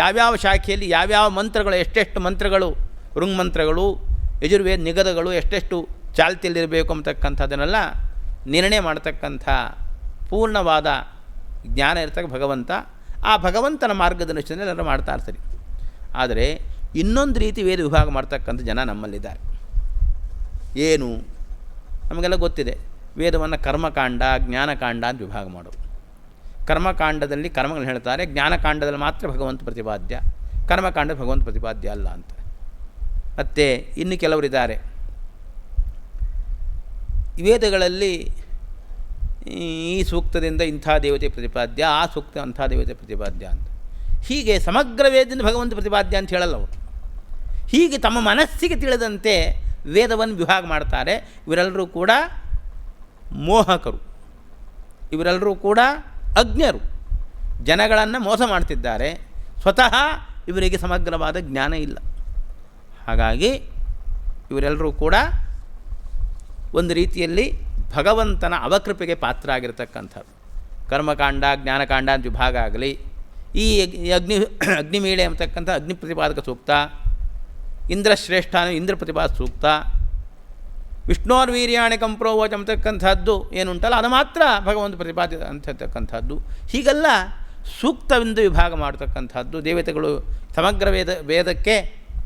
ಯಾವ್ಯಾವ ಶಾಖೆಯಲ್ಲಿ ಯಾವ್ಯಾವ ಮಂತ್ರಗಳು, ಎಷ್ಟೆಷ್ಟು ಮಂತ್ರಗಳು, ಋಂಗ್ಮಂತ್ರಗಳು, ಯಜುರ್ವೇದ ನಿಗದಗಳು ಎಷ್ಟೆಷ್ಟು ಚಾಲ್ತಿಯಲ್ಲಿರಬೇಕು ಅಂತಕ್ಕಂಥದ್ದನ್ನೆಲ್ಲ ನಿರ್ಣಯ ಮಾಡ್ತಕ್ಕಂಥ ಪೂರ್ಣವಾದ ಜ್ಞಾನ ಇರ್ತಕ್ಕ ಭಗವಂತ. ಆ ಭಗವಂತನ ಮಾರ್ಗದರ್ಶನ ಎಲ್ಲರೂ ಮಾಡ್ತಾ ಇರ್ತಾರೆ. ಆದರೆ ಇನ್ನೊಂದು ರೀತಿ ವೇದ ವಿಭಾಗ ಮಾಡ್ತಕ್ಕಂಥ ಜನ ನಮ್ಮಲ್ಲಿದ್ದಾರೆ. ಏನು? ನಮಗೆಲ್ಲ ಗೊತ್ತಿದೆ, ವೇದವನ್ನು ಕರ್ಮಕಾಂಡ ಜ್ಞಾನಕಾಂಡ ಅಂತ ವಿಭಾಗ ಮಾಡೋದು. ಕರ್ಮಕಾಂಡದಲ್ಲಿ ಕರ್ಮಗಳನ್ನು ಹೇಳ್ತಾರೆ, ಜ್ಞಾನಕಾಂಡದಲ್ಲಿ ಮಾತ್ರ ಭಗವಂತ ಪ್ರತಿಪಾದ್ಯ, ಕರ್ಮಕಾಂಡ ಭಗವಂತ ಪ್ರತಿಪಾದ್ಯ ಅಲ್ಲ ಅಂತ. ಮತ್ತು ಇನ್ನು ಕೆಲವರಿದ್ದಾರೆ, ವೇದಗಳಲ್ಲಿ ಈ ಸೂಕ್ತದಿಂದ ಇಂಥ ದೇವತೆ ಪ್ರತಿಪಾದ್ಯ, ಆ ಸೂಕ್ತ ಅಂಥ ದೇವತೆ ಪ್ರತಿಪಾದ್ಯ ಅಂತ. ಹೀಗೆ ಸಮಗ್ರ ವೇದದಿಂದ ಭಗವಂತ ಪ್ರತಿಪಾದ್ಯ ಅಂತ ಹೇಳಲ್ಲ ಅವರು. ಹೀಗೆ ತಮ್ಮ ಮನಸ್ಸಿಗೆ ತಿಳಿದಂತೆ ವೇದವನ್ನು ವಿಭಾಗ ಮಾಡ್ತಾರೆ. ಇವರೆಲ್ಲರೂ ಕೂಡ ಮೋಹಕರು, ಇವರೆಲ್ಲರೂ ಕೂಡ ಅಜ್ಞರು, ಜನಗಳನ್ನು ಮೋಸ ಮಾಡ್ತಿದ್ದಾರೆ. ಸ್ವತಃ ಇವರಿಗೆ ಸಮಗ್ರವಾದ ಜ್ಞಾನ ಇಲ್ಲ. ಹಾಗಾಗಿ ಇವರೆಲ್ಲರೂ ಕೂಡ ಒಂದು ರೀತಿಯಲ್ಲಿ ಭಗವಂತನ ಅವಕೃಪೆಗೆ ಪಾತ್ರ ಆಗಿರತಕ್ಕಂಥದ್ದು. ಕರ್ಮಕಾಂಡ ಜ್ಞಾನಕಾಂಡ ಅಂತ ವಿಭಾಗ ಆಗಲಿ, ಈ ಅಗ್ನಿಮೀಳೆ ಅಂತಕ್ಕಂಥ ಅಗ್ನಿ ಪ್ರತಿಪಾದಕ ಸೂಕ್ತ, ಇಂದ್ರಶ್ರೇಷ್ಠ ಇಂದ್ರ ಪ್ರತಿಪಾದ ಸೂಕ್ತ, ವಿಷ್ಣೋರ್ವೀರ್ಯಾಣಿ ಕಂಪ್ರೋವಚ ಅಂತಕ್ಕಂಥದ್ದು ಏನುಂಟಲ್ಲ ಅದು ಮಾತ್ರ ಭಗವಂತ ಪ್ರತಿಪಾದಿತ ಅಂತಕ್ಕಂಥದ್ದು. ಹೀಗೆಲ್ಲ ಸೂಕ್ತವೆಂದು ವಿಭಾಗ ಮಾಡತಕ್ಕಂಥದ್ದು. ದೇವತೆಗಳು ಸಮಗ್ರ ವೇದಕ್ಕೆ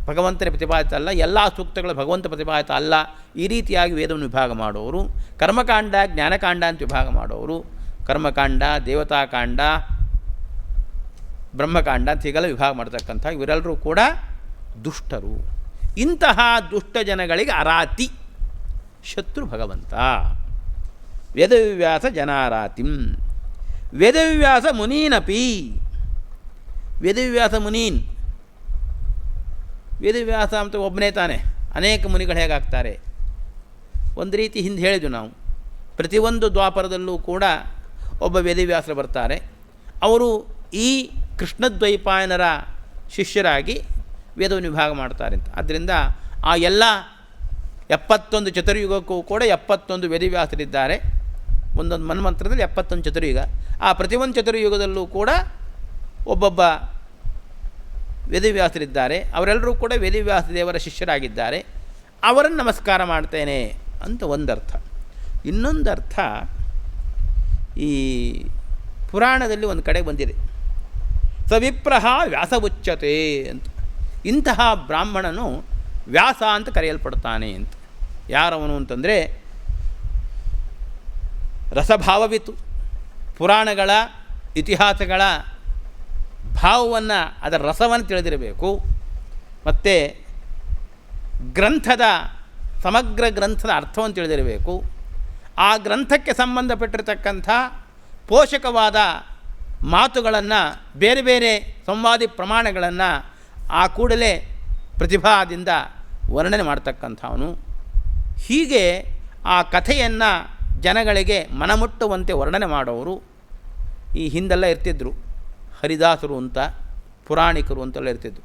ಭಗವಂತನೇ ಪ್ರತಿಪಾದಿತ ಅಲ್ಲ, ಎಲ್ಲ ಸೂಕ್ತಗಳು ಭಗವಂತ ಪ್ರತಿಪಾದಿತ ಅಲ್ಲ, ಈ ರೀತಿಯಾಗಿ ವೇದವನ್ನು ವಿಭಾಗ ಮಾಡೋರು. ಕರ್ಮಕಾಂಡ ಜ್ಞಾನಕಾಂಡ ಅಂತ ವಿಭಾಗ ಮಾಡೋರು. ಕರ್ಮಕಾಂಡ, ದೇವತಾಕಾಂಡ, ಬ್ರಹ್ಮಕಾಂಡ ಅಂತ ಹೀಗೆಲ್ಲ ವಿಭಾಗ ಮಾಡ್ತಕ್ಕಂಥ ಇವರೆಲ್ಲರೂ ಕೂಡ ದುಷ್ಟರು. ಇಂತಹ ದುಷ್ಟ ಜನಗಳಿಗೆ ಅರಾತಿ ಶತ್ರು ಭಗವಂತ. ವೇದವ್ಯಾಸ ಜನಾರಾತಿಂ ವೇದವ್ಯಾಸ ಮುನೀನಪಿ. ವೇದವ್ಯಾಸ ಮುನೀನ್, ವೇದವ್ಯಾಸ ಅಂತ ಒಬ್ಬನೇ ತಾನೆ, ಅನೇಕ ಮುನಿಗಳು ಹೇಗಾಗ್ತಾರೆ? ಒಂದು ರೀತಿ ಹಿಂದೆ ಹೇಳಿದ್ವು ನಾವು, ಪ್ರತಿಯೊಂದು ದ್ವಾಪರದಲ್ಲೂ ಕೂಡ ಒಬ್ಬ ವೇದವ್ಯಾಸರು ಬರ್ತಾರೆ. ಅವರು ಈ ಕೃಷ್ಣದ್ವೈಪಾಯನರ ಶಿಷ್ಯರಾಗಿ ವೇದವನ್ನು ವಿಭಾಗ ಮಾಡ್ತಾರೆ ಅಂತ. ಆದ್ದರಿಂದ ಆ ಎಲ್ಲ 71 ಚತುರ್ಯುಗಕ್ಕೂ ಕೂಡ 71 ವೇದವ್ಯಾಸರಿದ್ದಾರೆ. ಒಂದೊಂದು ಮನ್ಮಂತ್ರದಲ್ಲಿ 71 ಚತುರ್ಯುಗ. ಆ ಪ್ರತಿಯೊಂದು ಚತುರ್ಯುಗದಲ್ಲೂ ಕೂಡ ಒಬ್ಬೊಬ್ಬ ವೇದವ್ಯಾಸರಿದ್ದಾರೆ. ಅವರೆಲ್ಲರೂ ಕೂಡ ವೇದವ್ಯಾಸ ದೇವರ ಶಿಷ್ಯರಾಗಿದ್ದಾರೆ. ಅವರನ್ನು ನಮಸ್ಕಾರ ಮಾಡ್ತೇನೆ ಅಂತ ಒಂದರ್ಥ. ಇನ್ನೊಂದರ್ಥ, ಈ ಪುರಾಣದಲ್ಲಿ ಒಂದು ಕಡೆ ಬಂದಿದೆ, ಸವಿಪ್ರಹ ವ್ಯಾಸ ಉಚ್ಯತೆ ಅಂತ. ಇಂತಹ ಬ್ರಾಹ್ಮಣನು ವ್ಯಾಸ ಅಂತ ಕರೆಯಲ್ಪಡ್ತಾನೆ ಅಂತ. ಯಾರವನು ಅಂತಂದರೆ, ರಸಭಾವವಿತು, ಪುರಾಣಗಳ ಇತಿಹಾಸಗಳ ಭಾವವನ್ನು, ಅದರ ರಸವನ್ನು ತಿಳಿದಿರಬೇಕು. ಮತ್ತು ಗ್ರಂಥದ ಸಮಗ್ರ ಗ್ರಂಥದ ಅರ್ಥವನ್ನು ತಿಳಿದಿರಬೇಕು. ಆ ಗ್ರಂಥಕ್ಕೆ ಸಂಬಂಧಪಟ್ಟಿರತಕ್ಕಂಥ ಪೋಷಕವಾದ ಮಾತುಗಳನ್ನು, ಬೇರೆ ಬೇರೆ ಸಂವಾದಿ ಪ್ರಮಾಣಗಳನ್ನು ಆ ಕೂಡಲೇ ಪ್ರತಿಭಾದಿಂದ ವರ್ಣನೆ ಮಾಡ್ತಕ್ಕಂಥವನು. ಹೀಗೆ ಆ ಕಥೆಯನ್ನು ಜನಗಳಿಗೆ ಮನಮುಟ್ಟುವಂತೆ ವರ್ಣನೆ ಮಾಡೋರು. ಈ ಹಿಂದೆಲ್ಲ ಇರ್ತಿದ್ದರು, ಹರಿದಾಸರು ಅಂತ, ಪುರಾಣಿಕರು ಅಂತೆಲ್ಲ ಇರ್ತಿದ್ರು.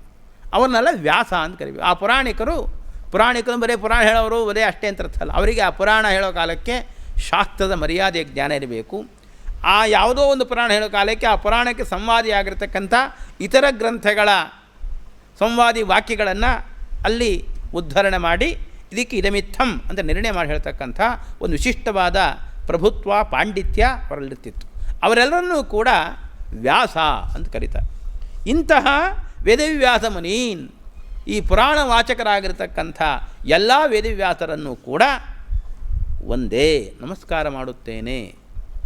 ಅವ್ರನ್ನೆಲ್ಲ ವ್ಯಾಸ ಅಂತ ಕರಿಬೇಕು. ಆ ಪುರಾಣಿಕರು ಬರೀ ಪುರಾಣ ಹೇಳೋರು ಬರೀ ಅಷ್ಟೇ ಅಂತ ಅರ್ಥ ಅಲ್ಲ. ಅವರಿಗೆ ಆ ಪುರಾಣ ಹೇಳೋ ಕಾಲಕ್ಕೆ ಶಾಸ್ತ್ರದ ಮರ್ಯಾದೆಯ ಜ್ಞಾನ ಇರಬೇಕು. ಆ ಯಾವುದೋ ಒಂದು ಪುರಾಣ ಹೇಳೋ ಕಾಲಕ್ಕೆ ಆ ಪುರಾಣಕ್ಕೆ ಸಂವಾದಿಯಾಗಿರ್ತಕ್ಕಂಥ ಇತರ ಗ್ರಂಥಗಳ ಸಂವಾದಿ ವಾಕ್ಯಗಳನ್ನು ಅಲ್ಲಿ ಉದ್ಧರಣೆ ಮಾಡಿ ಇದಕ್ಕೆ ಇದಮಿತ್ತಂ ಅಂತ ನಿರ್ಣಯ ಮಾಡಿ ಹೇಳ್ತಕ್ಕಂಥ ಒಂದು ವಿಶಿಷ್ಟವಾದ ಪ್ರಭುತ್ವ, ಪಾಂಡಿತ್ಯ ಅವರಲ್ಲಿರ್ತಿತ್ತು. ಅವರೆಲ್ಲರನ್ನೂ ಕೂಡ ವ್ಯಾಸ ಅಂತ ಕರೀತಾರೆ. ಇಂತಹ ವೇದವ್ಯಾಸ ಮುನೀನ್, ಈ ಪುರಾಣ ವಾಚಕರಾಗಿರ್ತಕ್ಕಂಥ ಎಲ್ಲ ವೇದವ್ಯಾಸರನ್ನು ಕೂಡ ಒಂದೇ ನಮಸ್ಕಾರ ಮಾಡುತ್ತೇನೆ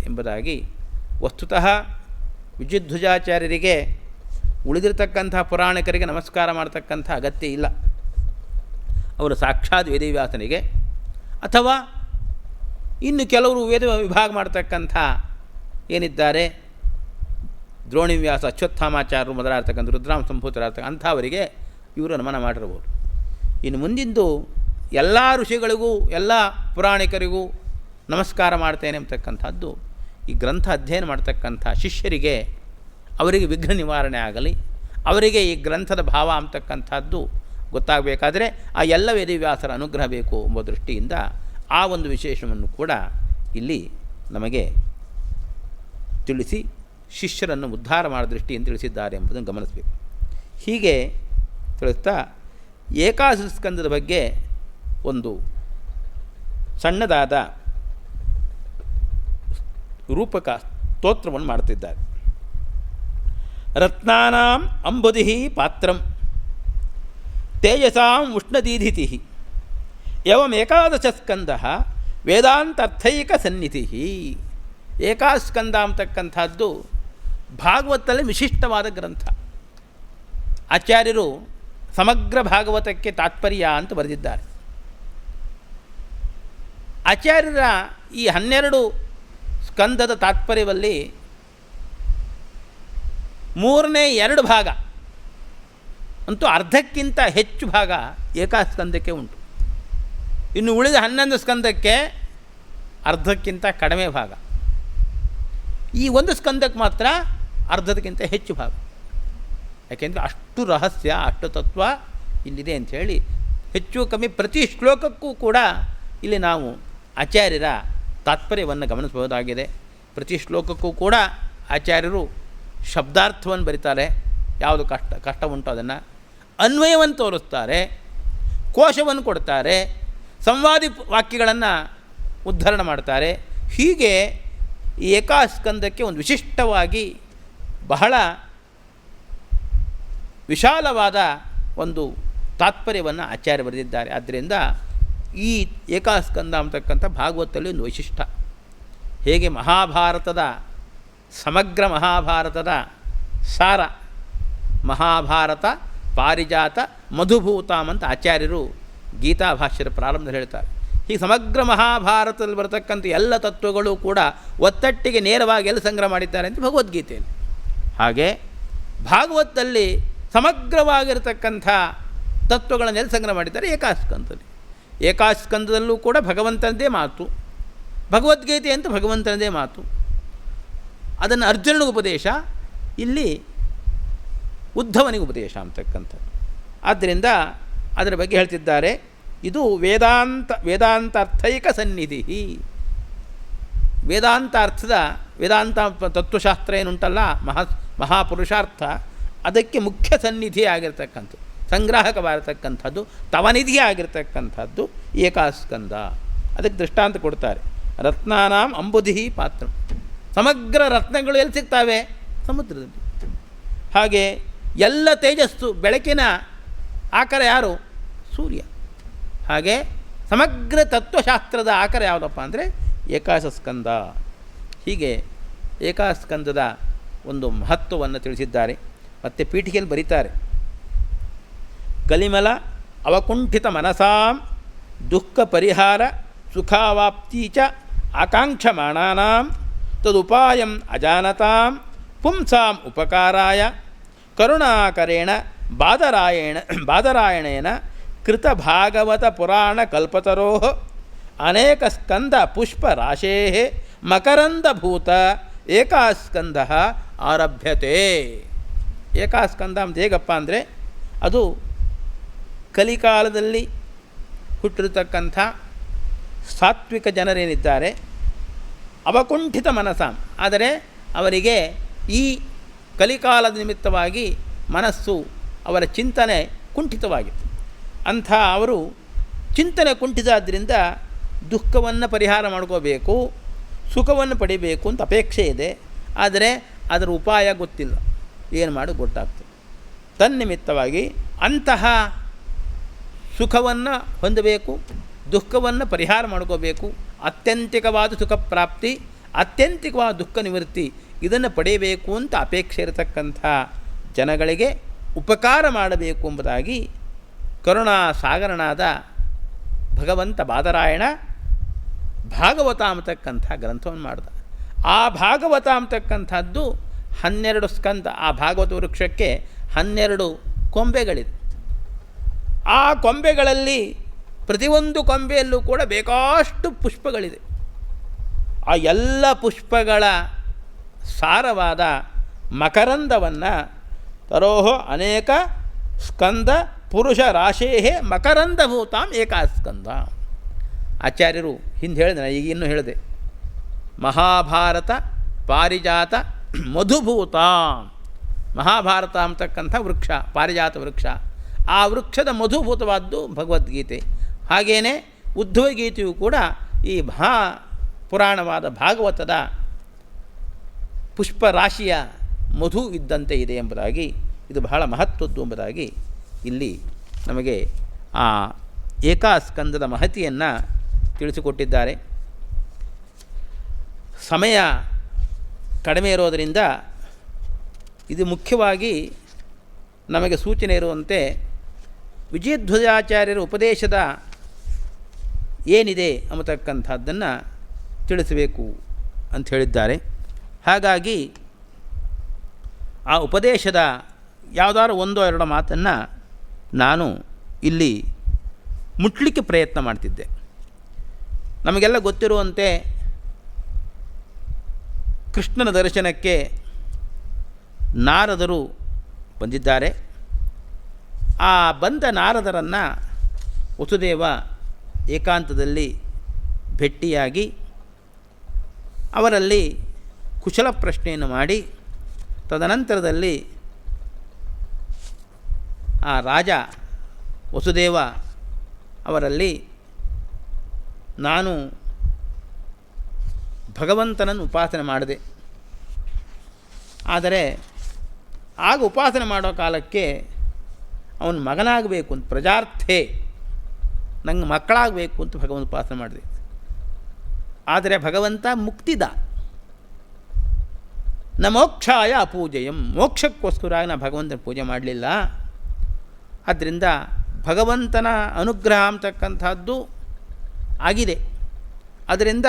ಎಂಬುದಾಗಿ. ವಸ್ತುತಃ ವಿದ್ಯುಧ್ವಜಾಚಾರ್ಯರಿಗೆ ಉಳಿದಿರತಕ್ಕಂಥ ಪುರಾಣಿಕರಿಗೆ ನಮಸ್ಕಾರ ಮಾಡ್ತಕ್ಕಂಥ ಅಗತ್ಯ ಇಲ್ಲ. ಅವರು ಸಾಕ್ಷಾತ್ ವೇದವ್ಯಾಸನಿಗೆ, ಅಥವಾ ಇನ್ನು ಕೆಲವರು ವೇದ ವಿಭಾಗ ಮಾಡ್ತಕ್ಕಂಥ ಏನಿದ್ದಾರೆ, ದ್ರೋಣಿವ್ಯಾಸ, ಅಶ್ವತ್ಥಾಮಾಚಾರ್ಯರು ಮೊದಲಾಗಿರ್ತಕ್ಕಂಥ ರುದ್ರಾಮ ಸಂಭೂತರಾಗಿರ್ತಕ್ಕಂಥ ಅಂಥವರಿಗೆ ಇವರು ನಮನ ಮಾಡಿರ್ಬೋದು. ಇನ್ನು ಮುಂದಿಂದು ಎಲ್ಲ ಋಷಿಗಳಿಗೂ ಎಲ್ಲ ಪುರಾಣಿಕರಿಗೂ ನಮಸ್ಕಾರ ಮಾಡ್ತೇನೆ ಅಂತಕ್ಕಂಥದ್ದು ಈ ಗ್ರಂಥ ಅಧ್ಯಯನ ಮಾಡ್ತಕ್ಕಂಥ ಶಿಷ್ಯರಿಗೆ, ಅವರಿಗೆ ವಿಘ್ನ ನಿವಾರಣೆ ಆಗಲಿ, ಅವರಿಗೆ ಈ ಗ್ರಂಥದ ಭಾವ ಅಂತಕ್ಕಂಥದ್ದು ಗೊತ್ತಾಗಬೇಕಾದರೆ ಆ ಎಲ್ಲ ವೇದವ್ಯಾಸರ ಅನುಗ್ರಹ ಬೇಕು ಎಂಬ ದೃಷ್ಟಿಯಿಂದ ಆ ಒಂದು ವಿಶೇಷವನ್ನು ಕೂಡ ಇಲ್ಲಿ ನಮಗೆ ತಿಳಿಸಿ ಶಿಷ್ಯರನ್ನು ಉದ್ಧಾರ ಮಾಡೋ ದೃಷ್ಟಿಯಿಂದ ತಿಳಿಸಿದ್ದಾರೆ ಎಂಬುದನ್ನು ಗಮನಿಸಬೇಕು. ಹೀಗೆ ತಿಳಿಸ್ತಾ ಏಕಾದಶ ಸ್ಕಂದದ ಬಗ್ಗೆ ಒಂದು ಸಣ್ಣದಾದ ರೂಪಕ ಸ್ತೋತ್ರವನ್ನು ಮಾಡ್ತಿದ್ದಾರೆ. ರತ್ನಾನಾಂ ಅಂಬುಧಿ ಪಾತ್ರಂ ತೇಜಸಾಂ ಉಷ್ಣದೀಧಿತಿ ಏವಂ ಏಕಾದಶ ಸ್ಕಂದ ವೇದಾಂತರ್ಥೈಕ ಸನ್ನಿಧಿ. ಏಕಾಸ್ಕಂದ ಅಂತಕ್ಕಂಥದ್ದು ಭಾಗವತದಲ್ಲಿ ವಿಶಿಷ್ಟವಾದ ಗ್ರಂಥ. ಆಚಾರ್ಯರು ಸಮಗ್ರ ಭಾಗವತಕ್ಕೆ ತಾತ್ಪರ್ಯ ಅಂತ ಬರೆದಿದ್ದಾರೆ. ಆಚಾರ್ಯರ ಈ 12 ಸ್ಕಂದದ ತಾತ್ಪರ್ಯದಲ್ಲಿ 3ನೇ 2 ಭಾಗ ಅಂತೂ ಅರ್ಧಕ್ಕಿಂತ ಹೆಚ್ಚು ಭಾಗ ಏಕಾಸ್ಕಂದಕ್ಕೆ ಉಂಟು. ಇನ್ನು ಉಳಿದ 11 ಸ್ಕಂದಕ್ಕೆ ಅರ್ಧಕ್ಕಿಂತ ಕಡಿಮೆ ಭಾಗ. ಈ ಒಂದು ಸ್ಕಂದಕ್ಕೆ ಮಾತ್ರ ಅರ್ಧದಕ್ಕಿಂತ ಹೆಚ್ಚು ಭಾಗ. ಯಾಕೆಂದರೆ ಅಷ್ಟು ರಹಸ್ಯ, ಅಷ್ಟು ತತ್ವ ಇಲ್ಲಿದೆ ಅಂಥೇಳಿ ಹೆಚ್ಚು ಕಮ್ಮಿ ಪ್ರತಿ ಶ್ಲೋಕಕ್ಕೂ ಕೂಡ ಇಲ್ಲಿ ನಾವು ಆಚಾರ್ಯರ ತಾತ್ಪರ್ಯವನ್ನು ಗಮನಿಸಬಹುದಾಗಿದೆ. ಪ್ರತಿ ಶ್ಲೋಕಕ್ಕೂ ಕೂಡ ಆಚಾರ್ಯರು ಶಬ್ದಾರ್ಥವನ್ನು ಬರೀತಾರೆ, ಯಾವುದು ಕಷ್ಟ ಉಂಟು ಅದನ್ನು, ಅನ್ವಯವನ್ನು ತೋರಿಸ್ತಾರೆ, ಕೋಶವನ್ನು ಕೊಡ್ತಾರೆ, ಸಂವಾದಿ ವಾಕ್ಯಗಳನ್ನು ಉದ್ಧರಣ ಮಾಡ್ತಾರೆ. ಹೀಗೆ ಈ ಏಕಾಸ್ಕಂದಕ್ಕೆ ಒಂದು ವಿಶಿಷ್ಟವಾಗಿ ಬಹಳ ವಿಶಾಲವಾದ ಒಂದು ತಾತ್ಪರ್ಯವನ್ನು ಆಚಾರ್ಯ ಬರೆದಿದ್ದಾರೆ. ಆದ್ದರಿಂದ ಈ ಏಕಾಸ್ಕಂದ ಅಂತಕ್ಕಂಥ ಭಾಗವತದಲ್ಲಿ ಒಂದು ವೈಶಿಷ್ಟ್ಯ. ಹೇಗೆ ಮಹಾಭಾರತದ ಸಮಗ್ರ ಮಹಾಭಾರತದ ಸಾರ ಮಹಾಭಾರತ ಪಾರಿಜಾತ ಮಧುಭೂತಾಮ್ ಅಂತ ಆಚಾರ್ಯರು ಗೀತಾ ಭಾಷ್ಯದ ಪ್ರಾರಂಭದಲ್ಲಿ ಹೇಳ್ತಾರೆ. ಹೀಗೆ ಸಮಗ್ರ ಮಹಾಭಾರತದಲ್ಲಿ ಬರತಕ್ಕಂಥ ಎಲ್ಲ ತತ್ವಗಳು ಕೂಡ ಒತ್ತಟ್ಟಿಗೆ ನೇರವಾಗಿ ಎಲ್ಲಿ ಸಂಗ್ರಹ ಮಾಡಿದ್ದಾರೆ ಅಂತ ಭಗವದ್ಗೀತೆಯಲ್ಲಿ. ಹಾಗೆ ಭಾಗವತದಲ್ಲಿ ಸಮಗ್ರವಾಗಿರತಕ್ಕಂಥ ತತ್ವಗಳನ್ನು ಸಂಗ್ರಹ ಮಾಡಿದ್ದಾರೆ ಏಕಾಸ್ಕಂದದಲ್ಲಿ. ಏಕಾಸ್ಕಂದದಲ್ಲೂ ಕೂಡ ಭಗವಂತನದೇ ಮಾತು, ಭಗವದ್ಗೀತೆ ಅಂತ ಭಗವಂತನದೇ ಮಾತು. ಅದನ್ನು ಅರ್ಜುನನಿಗೆ ಉಪದೇಶ, ಇಲ್ಲಿ ಉದ್ಧವನಿಗೆ ಉಪದೇಶ ಅಂತಕ್ಕಂಥದ್ದು. ಆದ್ದರಿಂದ ಅದರ ಬಗ್ಗೆ ಹೇಳ್ತಿದ್ದಾರೆ, ಇದು ವೇದಾಂತಾರ್ಥೈಕ ಸನ್ನಿಧಿ. ವೇದಾಂತ ತತ್ವಶಾಸ್ತ್ರ ಏನುಂಟಲ್ಲ, ಮಹಾಪುರುಷಾರ್ಥ, ಅದಕ್ಕೆ ಮುಖ್ಯ ಸನ್ನಿಧಿ ಆಗಿರ್ತಕ್ಕಂಥದ್ದು, ಸಂಗ್ರಾಹಕವಾಗಿರ್ತಕ್ಕಂಥದ್ದು, ತವನಿಧಿ ಆಗಿರ್ತಕ್ಕಂಥದ್ದು ಏಕಾಸ್ಕಂದ. ಅದಕ್ಕೆ ದೃಷ್ಟಾಂತ ಕೊಡ್ತಾರೆ. ರತ್ನಾನಾಂ ಅಂಬುಧಿ ಪಾತ್ರ. ಸಮಗ್ರ ರತ್ನಗಳು ಎಲ್ಲಿ ಸಿಗ್ತವೆ? ಸಮುದ್ರದಲ್ಲಿ. ಹಾಗೆ ಎಲ್ಲ ತೇಜಸ್ಸು, ಬೆಳಕಿನ ಆಕಾರ ಯಾರು? ಸೂರ್ಯ. ಹಾಗೆ ಸಮಗ್ರ ತತ್ವಶಾಸ್ತ್ರದ ಆಕಾರ ಯಾವುದಪ್ಪ ಅಂದರೆ ಏಕಾಸ್ಕಂದ. ಹೀಗೆ ಏಕಾಸ್ಕಂದದ ಒಂದು ಮಹತ್ವವನ್ನು ತಿಳಿಸಿದ್ದಾರೆ. ಮತ್ತು ಪೀಠಿಕೆಯಲ್ಲಿ ಬರೀತಾರೆ, ಕಲಿಮಲ ಅವಕುಂಠಿತ ಮನಸಾಂ ದುಃಖ ಪರಿಹಾರ ಸುಖಾವಾಪ್ತಿ ಚ ಆಕಾಂಕ್ಷಮಾಣಾನಾಂ ತದುಪಾಯಂ ಅಜಾನತಾಂ ಪುಂಸಾಂ ಉಪಕಾರಾಯ ಕರುಣಾಕರೇಣ ಬಾದರಾಯಣೇನ ಕೃತ ಭಾಗವತ ಪುರಾಣ ಕಲ್ಪತರೋ ಅನೇಕ ಸ್ಕಂದ ಪುಷ್ಪ ರಾಶೇ ಮಕರಂದಭೂತ ಏಕಾಸ್ಕಂದ ಆರಭ್ಯತೆ. ಏಕಾಸ್ಕಂದ ಅಂತ ಹೇಗಪ್ಪ ಅಂದರೆ, ಅದು ಕಲಿಕಾಲದಲ್ಲಿ ಹುಟ್ಟಿರತಕ್ಕಂಥ ಸಾತ್ವಿಕ ಜನರೇನಿದ್ದಾರೆ, ಅವಕುಂಠಿತ ಮನಸ್ಸಾಂ, ಆದರೆ ಅವರಿಗೆ ಈ ಕಲಿಕಾಲದ ನಿಮಿತ್ತವಾಗಿ ಮನಸ್ಸು, ಅವರ ಚಿಂತನೆ ಕುಂಠಿತವಾಗಿತ್ತು. ಅಂಥ ಅವರು ಚಿಂತನೆ ಕುಂಠಿತಾದ್ದರಿಂದ ದುಃಖವನ್ನು ಪರಿಹಾರ ಮಾಡ್ಕೋಬೇಕು, ಸುಖವನ್ನು ಪಡಿಬೇಕು ಅಂತ ಅಪೇಕ್ಷೆ ಇದೆ. ಆದರೆ ಅದರ ಉಪಾಯ ಗೊತ್ತಿಲ್ಲ, ಏನು ಮಾಡಿ ಗೊತ್ತಾಗ್ತದೆ. ತನ್ನಿಮಿತ್ತವಾಗಿ ಅಂತಹ ಸುಖವನ್ನು ಹೊಂದಬೇಕು, ದುಃಖವನ್ನು ಪರಿಹಾರ ಮಾಡ್ಕೋಬೇಕು, ಅತ್ಯಂತಿಕವಾದ ಸುಖ ಪ್ರಾಪ್ತಿ, ಅತ್ಯಂತಿಕವಾದ ದುಃಖ ನಿವೃತ್ತಿ, ಇದನ್ನು ಪಡೆಯಬೇಕು ಅಂತ ಅಪೇಕ್ಷೆ ಇರತಕ್ಕಂಥ ಜನಗಳಿಗೆ ಉಪಕಾರ ಮಾಡಬೇಕು ಎಂಬುದಾಗಿ ಕರುಣಾಸಾಗರನಾದ ಭಗವಂತ ಬಾದರಾಯಣ ಭಾಗವತ ಅಂತಕ್ಕಂಥ ಗ್ರಂಥವನ್ನು ಮಾಡಿದ. ಆ ಭಾಗವತ ಅಂತಕ್ಕಂಥದ್ದು 12 ಸ್ಕಂದ. ಆ ಭಾಗವತ ವೃಕ್ಷಕ್ಕೆ 12 ಕೊಂಬೆಗಳಿದೆ. ಆ ಕೊಂಬೆಗಳಲ್ಲಿ ಪ್ರತಿಯೊಂದು ಕೊಂಬೆಯಲ್ಲೂ ಕೂಡ ಬೇಕಾಷ್ಟು ಪುಷ್ಪಗಳಿದೆ. ಆ ಎಲ್ಲ ಪುಷ್ಪಗಳ ಸಾರವಾದ ಮಕರಂದವನ್ನು ತರೋಹೋ ಅನೇಕ ಸ್ಕಂದ ಪುರುಷ ರಾಶೇ ಮಕರಂದಭೂತಾಂ ಏಕಾಸ್ಕಂದ. ಆಚಾರ್ಯರು ಹಿಂದೆ ಹೇಳಿದೆ, ಈಗ ಇನ್ನೂ ಹೇಳಿದೆ, ಮಹಾಭಾರತ ಪಾರಿಜಾತ ಮಧುಭೂತ. ಮಹಾಭಾರತ ಅಂತಕ್ಕಂಥ ವೃಕ್ಷ, ಪಾರಿಜಾತ ವೃಕ್ಷ, ಆ ವೃಕ್ಷದ ಮಧುಭೂತವಾದ್ದು ಭಗವದ್ಗೀತೆ. ಹಾಗೆಯೇ ಉದ್ಧವ ಗೀತೆಯು ಕೂಡ ಈ ಮಹಾಪುರಾಣವಾದ ಭಾಗವತದ ಪುಷ್ಪರಾಶಿಯ ಮಧು ಇದ್ದಂತೆ ಇದೆ ಎಂಬುದಾಗಿ, ಇದು ಬಹಳ ಮಹತ್ವದ್ದು ಎಂಬುದಾಗಿ ಇಲ್ಲಿ ನಮಗೆ ಆ ಏಕಾಸ್ಕಂದದ ಮಹತಿಯನ್ನು ತಿಳಿಸಿಕೊಟ್ಟಿದ್ದಾರೆ. ಸಮಯ ಕಡಿಮೆ ಇರೋದರಿಂದ ಇದು ಮುಖ್ಯವಾಗಿ ನಮಗೆ ಸೂಚನೆ ಇರುವಂತೆ ವಿಜಯಧ್ವಜಾಚಾರ್ಯರ ಉಪದೇಶದ ಏನಿದೆ ಅನ್ನತಕ್ಕಂಥದ್ದನ್ನು ತಿಳಿಸಬೇಕು ಅಂತ ಹೇಳಿದ್ದಾರೆ. ಹಾಗಾಗಿ ಆ ಉಪದೇಶದ ಯಾವುದಾದ್ರು ಒಂದೋ ಎರಡೋ ಮಾತನ್ನು ನಾನು ಇಲ್ಲಿ ಮುಟ್ಲಿಕ್ಕೆ ಪ್ರಯತ್ನ ಮಾಡ್ತಿದ್ದೆ. ನಮಗೆಲ್ಲ ಗೊತ್ತಿರುವಂತೆ ಕೃಷ್ಣನ ದರ್ಶನಕ್ಕೆ ನಾರದರು ಬಂದಿದ್ದಾರೆ. ಆ ಬಂದ ನಾರದರನ್ನು ವಸುದೇವ ಏಕಾಂತದಲ್ಲಿ ಭೇಟಿಯಾಗಿ ಅವರಲ್ಲಿ ಕುಶಲ ಪ್ರಶ್ನೆಯನ್ನು ಮಾಡಿ, ತದನಂತರದಲ್ಲಿ ಆ ರಾಜ ವಸುದೇವ ಅವರಲ್ಲಿ ನಾನು ಭಗವಂತನನ್ನು ಉಪಾಸನೆ ಮಾಡಿದೆ, ಆದರೆ ಆಗ ಉಪಾಸನೆ ಮಾಡೋ ಕಾಲಕ್ಕೆ ಅವನು ಮಗನಾಗಬೇಕು ಅಂತ, ಪ್ರಜಾರ್ಥೆ ನಂಗೆ ಮಕ್ಕಳಾಗಬೇಕು ಅಂತ ಭಗವಂತ ಉಪಾಸನೆ ಮಾಡಿದೆ. ಆದರೆ ಭಗವಂತ ಮುಕ್ತಿದ, ನ ಮೋಕ್ಷಾಯ ಅಪೂಜೆಯಂ, ಮೋಕ್ಷಕ್ಕೋಸ್ಕರ ನಾನು ಭಗವಂತನ ಪೂಜೆ ಮಾಡಲಿಲ್ಲ. ಆದ್ದರಿಂದ ಭಗವಂತನ ಅನುಗ್ರಹ ಅಂತಕ್ಕಂಥದ್ದು ಆಗಿದೆ. ಅದರಿಂದ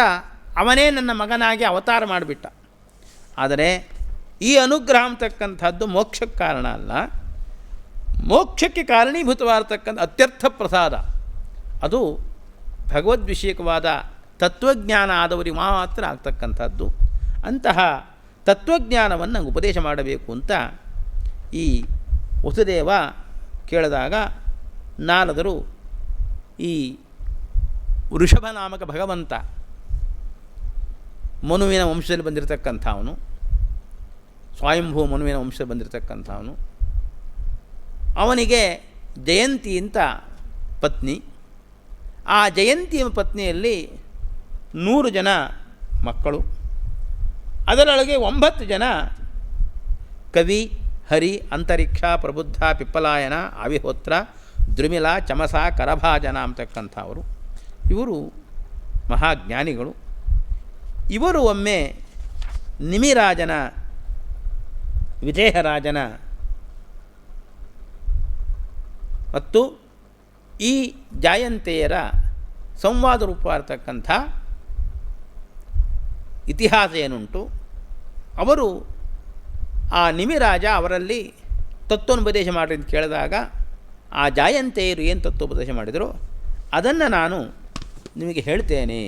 ಅವನೇ ನನ್ನ ಮಗನಾಗಿ ಅವತಾರ ಮಾಡಿಬಿಟ್ಟ. ಆದರೆ ಈ ಅನುಗ್ರಹ ಅಂತಕ್ಕಂಥದ್ದು ಮೋಕ್ಷಕ್ಕೆ ಕಾರಣ ಅಲ್ಲ, ಮೋಕ್ಷಕ್ಕೆ ಕಾರಣೀಭೂತವಾಗಿರ್ತಕ್ಕಂಥ ಅತ್ಯರ್ಥ ಪ್ರಸಾದ. ಅದು ಭಗವದ್ವಿಷಯಕವಾದ ತತ್ವಜ್ಞಾನ ಆದವರಿಗೆ ಮಾತ್ರ ಆಗ್ತಕ್ಕಂಥದ್ದು. ಅಂತಹ ತತ್ವಜ್ಞಾನವನ್ನು ಉಪದೇಶ ಮಾಡಬೇಕು ಅಂತ ಈ ವಸುದೇವ ಕೇಳಿದಾಗ ನಾರದರು ಈ ವೃಷಭ ನಾಮಕ ಭಗವಂತ ಮನುವಿನ ವಂಶದಲ್ಲಿ ಬಂದಿರತಕ್ಕಂಥವನು, ಸ್ವಯಂಭೂ ಮನುವಿನ ವಂಶದಲ್ಲಿ ಬಂದಿರತಕ್ಕಂಥವನು, ಅವನಿಗೆ ಜಯಂತಿ ಅಂತ ಪತ್ನಿ. ಆ ಜಯಂತಿಯ ಪತ್ನಿಯಲ್ಲಿ 100 ಜನ ಮಕ್ಕಳು, ಅದರೊಳಗೆ 9 ಜನ ಕವಿ, ಹರಿ, ಅಂತರಿಕ್ಷ, ಪ್ರಬುದ್ಧ, ಪಿಪ್ಪಲಾಯನ, ಆವಿಹೋತ್ರ, ದ್ರುಮಿಲ, ಚಮಸ, ಕರಭಾಜನ ಅಂತಕ್ಕಂಥವರು. ಇವರು ಮಹಾಜ್ಞಾನಿಗಳು. ಇವರು ಒಮ್ಮೆ ನಿಮಿರಾಜನ, ವಿದೇಹರಾಜನ ಮತ್ತು ಈ ಜಾಯಂತೆಯರ ಸಂವಾದ ರೂಪವಾಗಿರ್ತಕ್ಕಂಥ ಇತಿಹಾಸ ಏನುಂಟು, ಅವರು ಆ ನಿಮಿರಾಜ ಅವರಲ್ಲಿ ತತ್ವೋಪದೇಶ ಮಾಡಿರಿ ಅಂತ ಕೇಳಿದಾಗ ಆ ಜಾಯಂತೆಯರು ಏನು ತತ್ವೋಪದೇಶ ಮಾಡಿದರೋ ಅದನ್ನು ನಾನು ನಿಮಗೆ ಹೇಳ್ತೇನೆ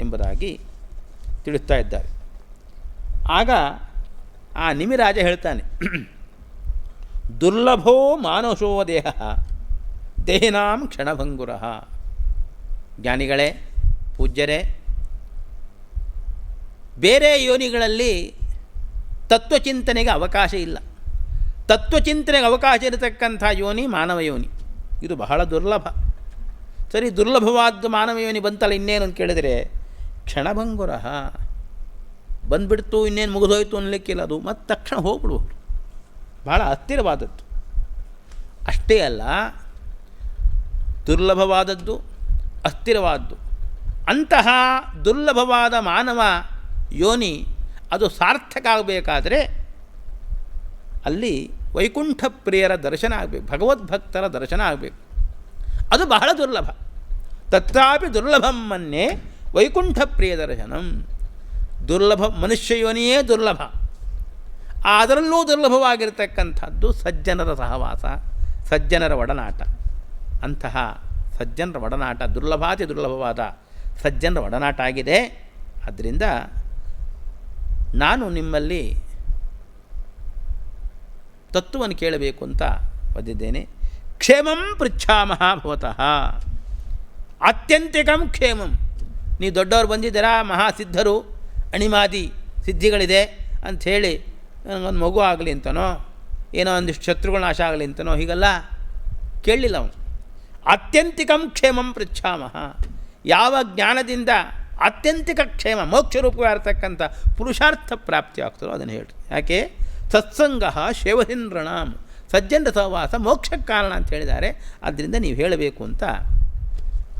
ಎಂಬುದಾಗಿ ತಿಳಿಸ್ತಾ ಇದ್ದಾರೆ. ಆಗ ಆ ನಿಮಿರಾಜ ಹೇಳ್ತಾನೆ, ದುರ್ಲಭೋ ಮಾನಸೋ ದೇಹ ದೇಹಿನಾಂ ಕ್ಷಣಭಂಗುರ. ಜ್ಞಾನಿಗಳೇ, ಪೂಜ್ಯರೇ, ಬೇರೆ ಯೋನಿಗಳಲ್ಲಿ ತತ್ವಚಿಂತನೆಗೆ ಅವಕಾಶ ಇಲ್ಲ. ತತ್ವಚಿಂತನೆಗೆ ಅವಕಾಶ ಇರತಕ್ಕಂಥ ಯೋನಿ ಮಾನವ ಯೋನಿ. ಇದು ಬಹಳ ದುರ್ಲಭ. ಸರಿ, ದುರ್ಲಭವಾದ್ದು ಮಾನವ ಯೋನಿ ಬಂತಲ್ಲ, ಇನ್ನೇನು ಅಂತ ಕೇಳಿದರೆ ಕ್ಷಣಭಂಗುರ, ಬಂದುಬಿಡ್ತು, ಇನ್ನೇನು ಮುಗಿದೋಯ್ತು ಅನ್ನಲಿಕ್ಕಿಲ್ಲ, ಅದು ಮತ್ತು ತಕ್ಷಣ ಹೋಗ್ಬಿಡುವುದು. ಭಾಳ ಹತ್ತಿರವಾದದ್ದು. ಅಷ್ಟೇ ಅಲ್ಲ, ದುರ್ಲಭವಾದದ್ದು, ಅಸ್ಥಿರವಾದ್ದು. ಅಂತಹ ದುರ್ಲಭವಾದ ಮಾನವ ಯೋನಿ ಅದು ಸಾರ್ಥಕ ಆಗಬೇಕಾದ್ರೆ ಅಲ್ಲಿ ವೈಕುಂಠ ಪ್ರಿಯರ ದರ್ಶನ ಆಗಬೇಕು, ಭಗವದ್ಭಕ್ತರ ದರ್ಶನ ಆಗಬೇಕು. ಅದು ಬಹಳ ದುರ್ಲಭ. ತತ್ರಾಪಿ ದುರ್ಲಭಂ ಮನ್ಯೆ ವೈಕುಂಠ ಪ್ರಿಯ ದರ್ಶನಂ. ದುರ್ಲಭ ಮನುಷ್ಯ ಯೋನಿಯೇ ದುರ್ಲಭ. ಅದರಲ್ಲೂ ದುರ್ಲಭವಾಗಿರ್ತಕ್ಕಂಥದ್ದು ಸಜ್ಜನರ ಸಹವಾಸ, ಸಜ್ಜನರ ಒಡನಾಟ. ಅಂತಹ ಸಜ್ಜನರ ಒಡನಾಟ ದುರ್ಲಭಾತಿ ದುರ್ಲಭವಾದ ಸಜ್ಜನರ ಒಡನಾಟ ಆಗಿದೆ. ಆದ್ದರಿಂದ ನಾನು ನಿಮ್ಮಲ್ಲಿ ತತ್ವವನ್ನು ಕೇಳಬೇಕು ಅಂತ ಬಂದಿದ್ದೇನೆ. ಕ್ಷೇಮಂ ಪೃಚ್ಛಾಮಃ ಭವತಃ, ಆತ್ಯಂತಿಕಂ ಕ್ಷೇಮಂ. ನೀವು ದೊಡ್ಡವರು ಬಂದಿದ್ದೀರಾ, ಮಹಾಸಿದ್ಧರು, ಅಣಿಮಾದಿ ಸಿದ್ಧಿಗಳಿದೆ ಅಂಥೇಳಿ ನನಗೊಂದು ಮಗು ಆಗಲಿ ಅಂತನೋ, ಏನೋ ಒಂದಿಷ್ಟು ಶತ್ರುಗಳ ನಾಶ ಆಗಲಿ ಅಂತನೋ ಹೀಗೆಲ್ಲ ಕೇಳಲಿಲ್ಲ ಅವನು. ಆತ್ಯಂತಿಕಂ ಕ್ಷೇಮಂ ಪೃಚ್ಛಾಮಃ. ಯಾವ ಜ್ಞಾನದಿಂದ ಆತ್ಯಂತಿಕ ಕ್ಷೇಮ ಮೋಕ್ಷರೂಪವಾಗಿರ್ತಕ್ಕಂಥ ಪುರುಷಾರ್ಥ ಪ್ರಾಪ್ತಿ ಆಗ್ತದೋ ಅದನ್ನು ಹೇಳ್ರಿ. ಯಾಕೆ? ಸತ್ಸಂಗ ಶೇವಹಿನ್ರಣಾಂ, ಸಜ್ಜನರ ಸಹವಾಸ ಮೋಕ್ಷಕ್ಕೆ ಕಾರಣ ಅಂತ ಹೇಳಿದ್ದಾರೆ. ಆದ್ದರಿಂದ ನೀವು ಹೇಳಬೇಕು ಅಂತ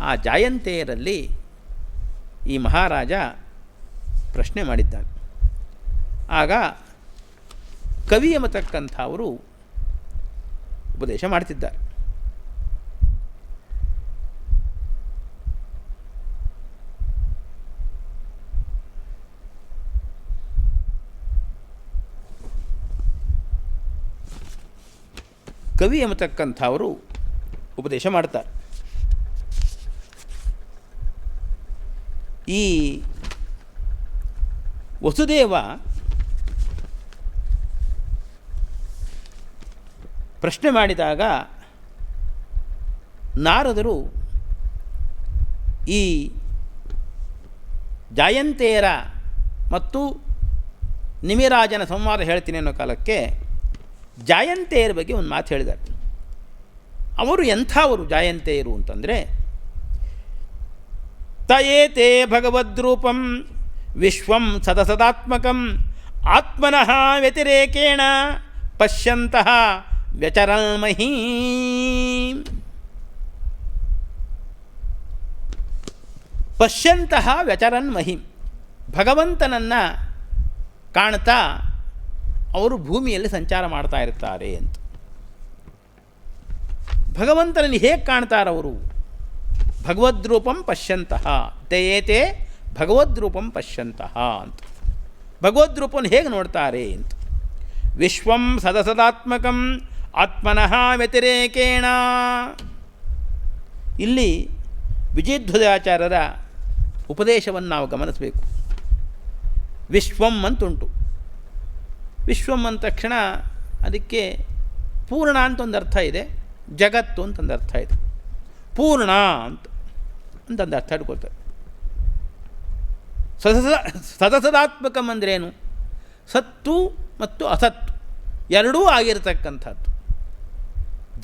ಆ ಜಾಯಂತೆಯರಲ್ಲಿ ಈ ಮಹಾರಾಜ ಪ್ರಶ್ನೆ ಮಾಡಿದ್ದಾನೆ. ಆಗ ಕವಿ ಎಂಬತಕ್ಕಂಥವರು ಉಪದೇಶ ಮಾಡ್ತಿದ್ದಾರೆ. ಕವಿ ಎಂಬತಕ್ಕಂಥವರು ಉಪದೇಶ ಮಾಡ್ತಾರೆ. ಈ ವಸುದೇವ ಪ್ರಶ್ನೆ ಮಾಡಿದಾಗ ನಾರದರು ಈ ಜಾಯಂತೆಯರ ಮತ್ತು ನಿಮಿರಾಜನ ಸಂವಾದ ಹೇಳ್ತೀನಿ ಅನ್ನೋ ಕಾಲಕ್ಕೆ ಜಾಯಂತೆಯರ ಬಗ್ಗೆ ಒಂದು ಮಾತು ಹೇಳಿದ್ದಾರೆ. ಅವರು ಎಂಥವರು ಜಾಯಂತೆಯರು ಅಂತಂದರೆ, ತಯೇತೆ ಭಗವದ್ರೂಪಂ ವಿಶ್ವಂ ಸದಸದಾತ್ಮಕಂ ಆತ್ಮನಃ ವ್ಯತಿರೇಕೇಣ ಪಶ್ಯಂತಹ ವ್ಯಚರನ್ಮಹೀ. ಪಶ್ಯಂತಹ ವ್ಯಚರನ್ಮಹಿ, ಭಗವಂತನನ್ನು ಕಾಣ್ತಾ ಅವರು ಭೂಮಿಯಲ್ಲಿ ಸಂಚಾರ ಮಾಡ್ತಾ ಇರ್ತಾರೆ ಅಂತ. ಭಗವಂತನನ್ನು ಹೇಗೆ ಕಾಣ್ತಾರವರು? ಭಗವದ್ರೂಪಂ ಪಶ್ಯಂತಹ, ತೇಯೇತೆ ಭಗವದ್ರೂಪಂ ಪಶ್ಯಂತಹ ಅಂತ. ಭಗವದ್ರೂಪವನ್ನು ಹೇಗೆ ನೋಡ್ತಾರೆ ಅಂತ. ವಿಶ್ವಂ ಸದಸದಾತ್ಮಕಂ ಆತ್ಮನಃ ವ್ಯತಿರೇಕೇಣ. ಇಲ್ಲಿ ವಿಜಯಧ್ವಜಾಚಾರ್ಯರ ಉಪದೇಶವನ್ನು ನಾವು ಗಮನಿಸಬೇಕು. ವಿಶ್ವಂ ಅಂತುಂಟು. ವಿಶ್ವಂ ಅಂದ ತಕ್ಷಣ ಅದಕ್ಕೆ ಪೂರ್ಣ ಅಂತ ಒಂದು ಅರ್ಥ ಇದೆ, ಜಗತ್ತು ಅಂತಂದು ಅರ್ಥ ಇದೆ. ಪೂರ್ಣ ಅಂತಂದು ಅರ್ಥ ಇಟ್ಕೊಳ್ತಾರೆ. ಸದಸದಾತ್ಮಕಂ ಅಂದ್ರೇನು? ಸತ್ತು ಮತ್ತು ಅಸತ್ತು ಎರಡೂ ಆಗಿರತಕ್ಕಂಥದ್ದು.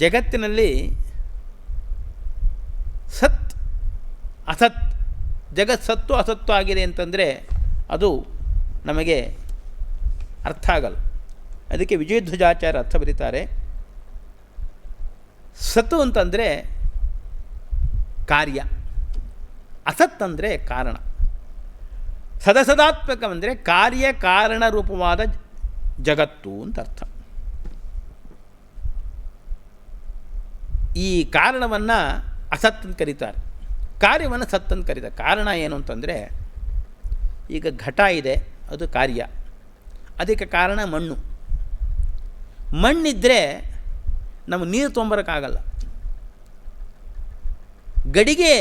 ಜಗತ್ತಿನಲ್ಲಿ ಸತ್ ಅಸತ್, ಜಗತ್ ಸತ್ತು ಅಸತ್ತು ಆಗಿದೆ ಅಂತಂದರೆ ಅದು ನಮಗೆ ಅರ್ಥ ಆಗಲ್ಲ. ಅದಕ್ಕೆ ವಿಜಯಧ್ವಜಾಚಾರ್ಯ ಅರ್ಥ ಬರೀತಾರೆ. ಸತ್ತು ಅಂತಂದರೆ ಕಾರ್ಯ, ಅಸತ್ ಅಂದರೆ ಕಾರಣ. ಸದಸದಾತ್ಮಕ ಅಂದರೆ ಕಾರ್ಯ ಕಾರಣ ರೂಪವಾದ ಜಗತ್ತು ಅಂತ ಅರ್ಥ. ಈ ಕಾರಣವನ್ನು ಅಸತ್ ಅಂತ ಕರೀತಾರೆ, ಕಾರ್ಯವನ್ನು ಸತ್ ಅಂತ ಕರೀತಾರೆ. ಕಾರಣ ಏನು ಅಂತಂದರೆ, ಈಗ ಘಟ ಇದೆ, ಅದು ಕಾರ್ಯ. ಅದಕ್ಕೆ ಕಾರಣ ಮಣ್ಣು. ಮಣ್ಣಿದ್ದರೆ ನಾವು ನೀರು ತೊಂಬರೋಕ್ಕಾಗಲ್ಲ. ಗಡಿಗೆ,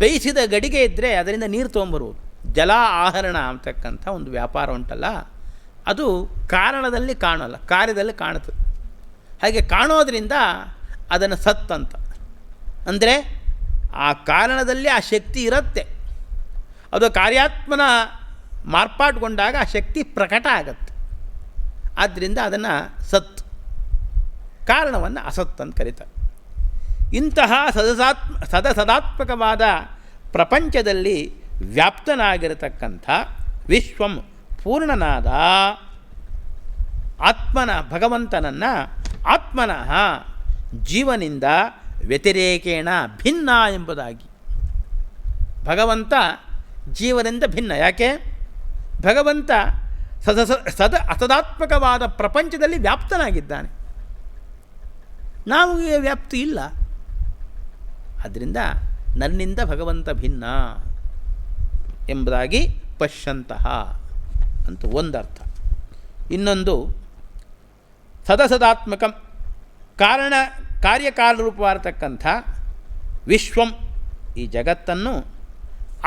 ಬೇಯಿಸಿದ ಗಡಿಗೆ ಇದ್ದರೆ ಅದರಿಂದ ನೀರು ತೊಗೊಂಬರುವುದು. ಜಲ ಆಹರಣ ಅಂತಕ್ಕಂಥ ಒಂದು ವ್ಯಾಪಾರ ಉಂಟಲ್ಲ, ಅದು ಕಾರಣದಲ್ಲಿ ಕಾಣಲ್ಲ, ಕಾರ್ಯದಲ್ಲಿ ಕಾಣುತ್ತದೆ. ಹಾಗೆ ಕಾಣೋದರಿಂದ ಅದನ್ನು ಸತ್ ಅಂತ. ಅಂದರೆ ಆ ಕಾರಣದಲ್ಲಿ ಆ ಶಕ್ತಿ ಇರುತ್ತೆ, ಅದು ಕಾರ್ಯಾತ್ಮನ ಮಾರ್ಪಾಟುಗೊಂಡಾಗ ಆ ಶಕ್ತಿ ಪ್ರಕಟ ಆಗತ್ತೆ. ಆದ್ದರಿಂದ ಅದನ್ನು ಸತ್, ಕಾರಣವನ್ನು ಅಸತ್ ಅಂತ ಕರೀತಾರೆ. ಇಂತಹ ಸದಾತ್ಮಕವಾದ ಪ್ರಪಂಚದಲ್ಲಿ ವ್ಯಾಪ್ತನಾಗಿರತಕ್ಕಂಥ ವಿಶ್ವಂ ಪೂರ್ಣನಾದ ಆತ್ಮನ ಭಗವಂತನನ್ನು ಆತ್ಮನಃ ಜೀವನಿಂದ ವ್ಯತಿರೇಕೇಣ ಭಿನ್ನ ಎಂಬುದಾಗಿ. ಭಗವಂತ ಜೀವನಿಂದ ಭಿನ್ನ. ಯಾಕೆ? ಭಗವಂತ ಅಸದಾತ್ಮಕವಾದ ಪ್ರಪಂಚದಲ್ಲಿ ವ್ಯಾಪ್ತನಾಗಿದ್ದಾನೆ, ನಾವು ವ್ಯಾಪ್ತಿ ಇಲ್ಲ. ಆದ್ದರಿಂದ ನನ್ನಿಂದ ಭಗವಂತ ಭಿನ್ನ ಎಂಬುದಾಗಿ ಪಶ್ಯಂತಹ ಅಂತ ಒಂದರ್ಥ. ಇನ್ನೊಂದು ಸದಸದಾತ್ಮಕಂ, ಕಾರ್ಯಕಾರರೂಪವಾಗಿರತಕ್ಕಂಥ ವಿಶ್ವಂ, ಈ ಜಗತ್ತನ್ನು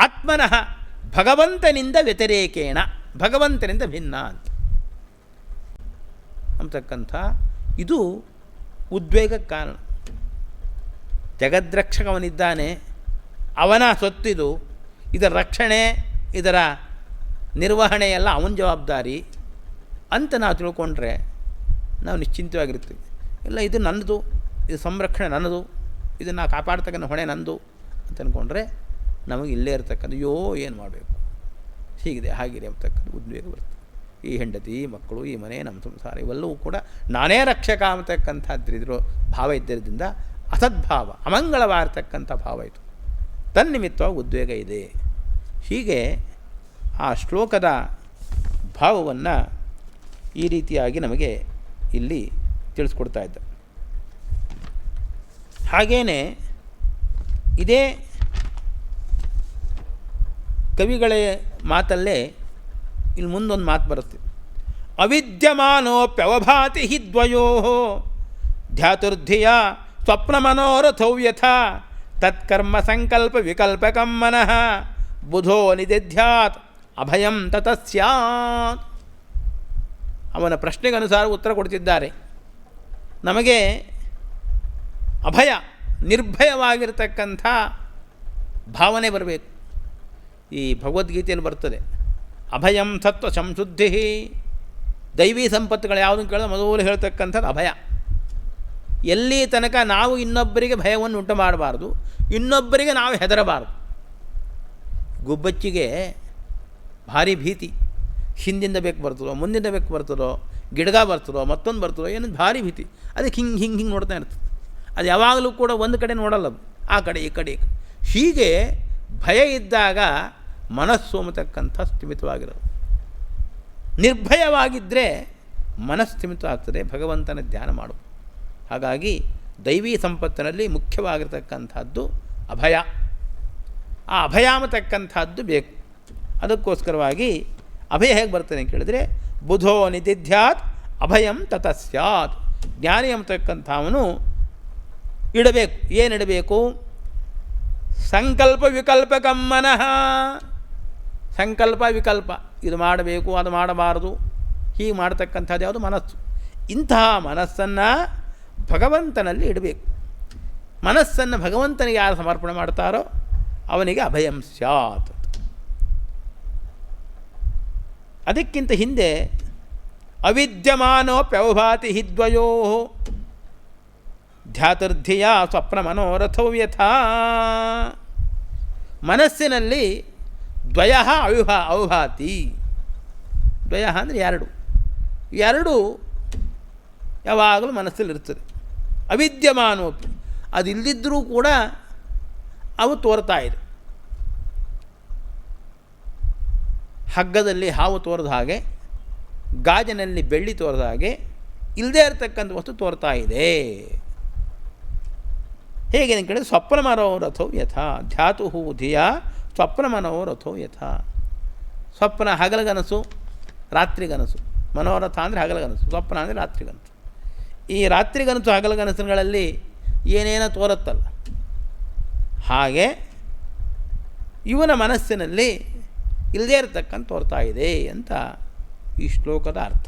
ಆತ್ಮನಃ ಭಗವಂತನಿಂದ ವ್ಯತಿರೇಕೇಣ, ಭಗವಂತನಿಂದ ಭಿನ್ನ ಅಂತ ಅಂತಕ್ಕಂಥ ಇದು ಉದ್ವೇಗಕ್ಕೆ ಕಾರಣ. ಜಗದ್ರಕ್ಷಕವನಿದ್ದಾನೆ, ಅವನ ಸೊತ್ತಿದು, ಇದರ ರಕ್ಷಣೆ ಇದರ ನಿರ್ವಹಣೆ ಎಲ್ಲ ಅವನ ಜವಾಬ್ದಾರಿ ಅಂತ ನಾವು ತಿಳ್ಕೊಂಡ್ರೆ ನಾವು ನಿಶ್ಚಿಂತವಾಗಿರ್ತೀವಿ. ಇಲ್ಲ, ಇದು ನನ್ನದು, ಇದು ಸಂರಕ್ಷಣೆ ನನ್ನದು, ಇದನ್ನು ಕಾಪಾಡ್ತಕ್ಕಂಥ ಹೊಣೆ ನನ್ನದು ಅಂತ ಅಂದ್ಕೊಂಡ್ರೆ ನಮಗೆ ಇಲ್ಲೇ ಇರ್ತಕ್ಕಂಥ ಅಯ್ಯೋ ಏನು ಮಾಡಬೇಕು, ಹೀಗಿದೆ ಹಾಗಿದೆ ಅಂತಕ್ಕಂಥ ಉದ್ವೇಗ ಬರ್ತದೆ. ಈ ಹೆಂಡತಿ ಮಕ್ಕಳು ಈ ಮನೆ ನಮ್ಮ ಸಂಸಾರ ಇವೆಲ್ಲವೂ ಕೂಡ ನಾನೇ ರಕ್ಷಕ ಅಂತಕ್ಕಂಥದ್ದಿರೋ ಭಾವ ಇದ್ದರಿಂದ ಅಸದ್ಭಾವ ಅಮಂಗಳವಾಗಿರ್ತಕ್ಕಂಥ ಭಾವ ಇದು. ತನ್ನಿಮಿತ್ತವಾಗಿ ಉದ್ವೇಗ ಇದೆ. ಹೀಗೆ ಆ ಶ್ಲೋಕದ ಭಾವವನ್ನು ಈ ರೀತಿಯಾಗಿ ನಮಗೆ ಇಲ್ಲಿ ತಿಳಿಸ್ಕೊಡ್ತಾ ಇದ್ದ. ಹಾಗೇ ಇದೇ ಕವಿಗಳ ಮಾತಲ್ಲೇ ಇಲ್ಲಿ ಮುಂದೊಂದು ಮಾತು ಬರುತ್ತೆ. ಅವಿದ್ಯಮಾನೋಪ್ಯವಭಾತಿ ಹಿ ದ್ವಯೋ ಧ್ಯಾತುರ್ಧಿಯ ಸ್ವಪ್ನಮನೋರಥೌ ಯಥಾ ತತ್ಕರ್ಮ ಸಂಕಲ್ಪ ವಿಕಲ್ಪಕಂ ಮನಃ ಬುಧೋ ನಿದಧ್ಯಾತ್ ಅಭಯಂ ತತಃ ಸ್ಯಾತ್. ಅವನ ಪ್ರಶ್ನೆಗನುಸಾರ ಉತ್ತರ ಕೊಡ್ತಿದ್ದಾರೆ. ನಮಗೆ ಅಭಯ ನಿರ್ಭಯವಾಗಿರ್ತಕ್ಕಂಥ ಭಾವನೆ ಬರಬೇಕು. ಈ ಭಗವದ್ಗೀತೆಯಲ್ಲಿ ಬರ್ತದೆ, ಅಭಯಂ ಸತ್ವ ಸಂಶುದ್ಧಿ. ದೈವಿ ಸಂಪತ್ತುಗಳು ಯಾವುದನ್ನು ಕೇಳಿದ್ರೆ ಮೊದಲು ಹೇಳ್ತಕ್ಕಂಥದ್ದು ಅಭಯ. ಎಲ್ಲಿ ತನಕ ನಾವು ಇನ್ನೊಬ್ಬರಿಗೆ ಭಯವನ್ನು ಉಂಟು ಮಾಡಬಾರ್ದು, ಇನ್ನೊಬ್ಬರಿಗೆ ನಾವು ಹೆದರಬಾರ್ದು. ಗುಬ್ಬಚ್ಚಿಗೆ ಭಾರಿ ಭೀತಿ, ಹಿಂದಿಂದ ಬೇಕು ಬರ್ತದೋ ಮುಂದಿಂದ ಬೇಕು ಬರ್ತದೋ ಗಿಡಗ ಬರ್ತದೋ ಮತ್ತೊಂದು ಬರ್ತದೋ ಏನು ಭಾರಿ ಭೀತಿ. ಅದಕ್ಕೆ ಹಿಂಗೆ ನೋಡ್ತಾ ಇರ್ತದೆ. ಅದು ಯಾವಾಗಲೂ ಕೂಡ ಒಂದು ಕಡೆ ನೋಡಲ್ಲ, ಆ ಕಡೆ ಈ ಕಡೆ. ಹೀಗೆ ಭಯ ಇದ್ದಾಗ ಮನಸ್ಸು ಅಂತಕ್ಕಂಥ ಸ್ಥಿಮಿತವಾಗಿರೋದು. ನಿರ್ಭಯವಾಗಿದ್ದರೆ ಮನಸ್ಥಿಮಿತ ಆಗ್ತದೆ, ಭಗವಂತನ ಧ್ಯಾನ ಮಾಡು. ಹಾಗಾಗಿ ದೈವಿ ಸಂಪತ್ತಿನಲ್ಲಿ ಮುಖ್ಯವಾಗಿರ್ತಕ್ಕಂಥದ್ದು ಅಭಯ. ಆ ಅಭಯ ಅಂತಕ್ಕಂಥದ್ದು ಬೇಕು. ಅದಕ್ಕೋಸ್ಕರವಾಗಿ ಅಭಯ ಹೇಗೆ ಬರ್ತದೆ ಅಂತ ಕೇಳಿದರೆ, ಬುಧೋ ನಿದಿಧ್ಯಾತ್ ಅಭಯಂ ತತಃ ಸ್ಯಾತ್. ಜ್ಞಾನಿ ಅಂತಕ್ಕಂಥವನು ಇಡಬೇಕು. ಏನಿಡಬೇಕು? ಸಂಕಲ್ಪ ವಿಕಲ್ಪಕಂ ಮನಃ. ಸಂಕಲ್ಪ ವಿಕಲ್ಪ, ಇದು ಮಾಡಬೇಕು ಅದು ಮಾಡಬಾರದು, ಹೀಗೆ ಮಾಡ್ತಕ್ಕಂಥದ್ದು ಯಾವುದು? ಮನಸ್ಸು. ಇಂತಹ ಮನಸ್ಸನ್ನು ಭಗವಂತನಲ್ಲಿ ಇಡಬೇಕು. ಮನಸ್ಸನ್ನು ಭಗವಂತನಿಗೆ ಯಾರು ಸಮರ್ಪಣೆ ಮಾಡ್ತಾರೋ ಅವನಿಗೆ ಅಭಯಂ ಸ್ಯಾತ್. ಅದಕ್ಕಿಂತ ಹಿಂದೆ ಅವಿದ್ಯಮಾನೋಪ್ಯವಭಾತಿ ಹಿ ದ್ವಯೋ ಧ್ಯಾತುರ್ಧಿಯ ಸ್ವಪ್ನ ಮನೋರಥೌ ಯಥಾ. ಮನಸ್ಸಿನಲ್ಲಿ ದ್ವಯ ಅವಭಾತಿ. ದ್ವಯ ಅಂದರೆ ಎರಡು ಯಾವಾಗಲೂ ಮನಸ್ಸಲ್ಲಿರ್ತದೆ. ಅವಿದ್ಯಮಾನೋಪಿ, ಅದಿಲ್ಲದಿದ್ದರೂ ಕೂಡ ಅವು ತೋರ್ತಾ ಇದೆ. ಹಗ್ಗದಲ್ಲಿ ಹಾವು ತೋರದ ಹಾಗೆ, ಗಾಜಿನಲ್ಲಿ ಬೆಳ್ಳಿ ತೋರದ ಹಾಗೆ ಇಲ್ಲದೇ ಇರತಕ್ಕಂಥ ವಸ್ತು ತೋರ್ತಾ ಇದೆ. ಹೇಗೆ ಅಂತ ಕೇಳಿದ್ರೆ, ಸ್ವಪ್ನ ಮನೋರಥೋ ಯಥಾ ಧ್ಯಾತು ಧಿಯ ಸ್ವಪ್ನ ಮನೋರಥೋ ಯಥಾ. ಸ್ವಪ್ನ ಹಗಲಗನಸು, ರಾತ್ರಿಗನಸು. ಮನೋರಥ ಅಂದರೆ ಹಗಲಗನಸು, ಸ್ವಪ್ನ ಅಂದರೆ ರಾತ್ರಿಗನಸು. ಈ ರಾತ್ರಿಗನಸು ಹಗಲಗನಸುಗಳಲ್ಲಿ ಏನೇನೋ ತೋರುತ್ತಲ್ಲ, ಹಾಗೆ ಇವನ ಮನಸ್ಸಿನಲ್ಲಿ ಇಲ್ಲದೇ ಇರತಕ್ಕಂಥ ತೋರ್ತಾ ಇದೆ ಅಂತ ಈ ಶ್ಲೋಕದ ಅರ್ಥ.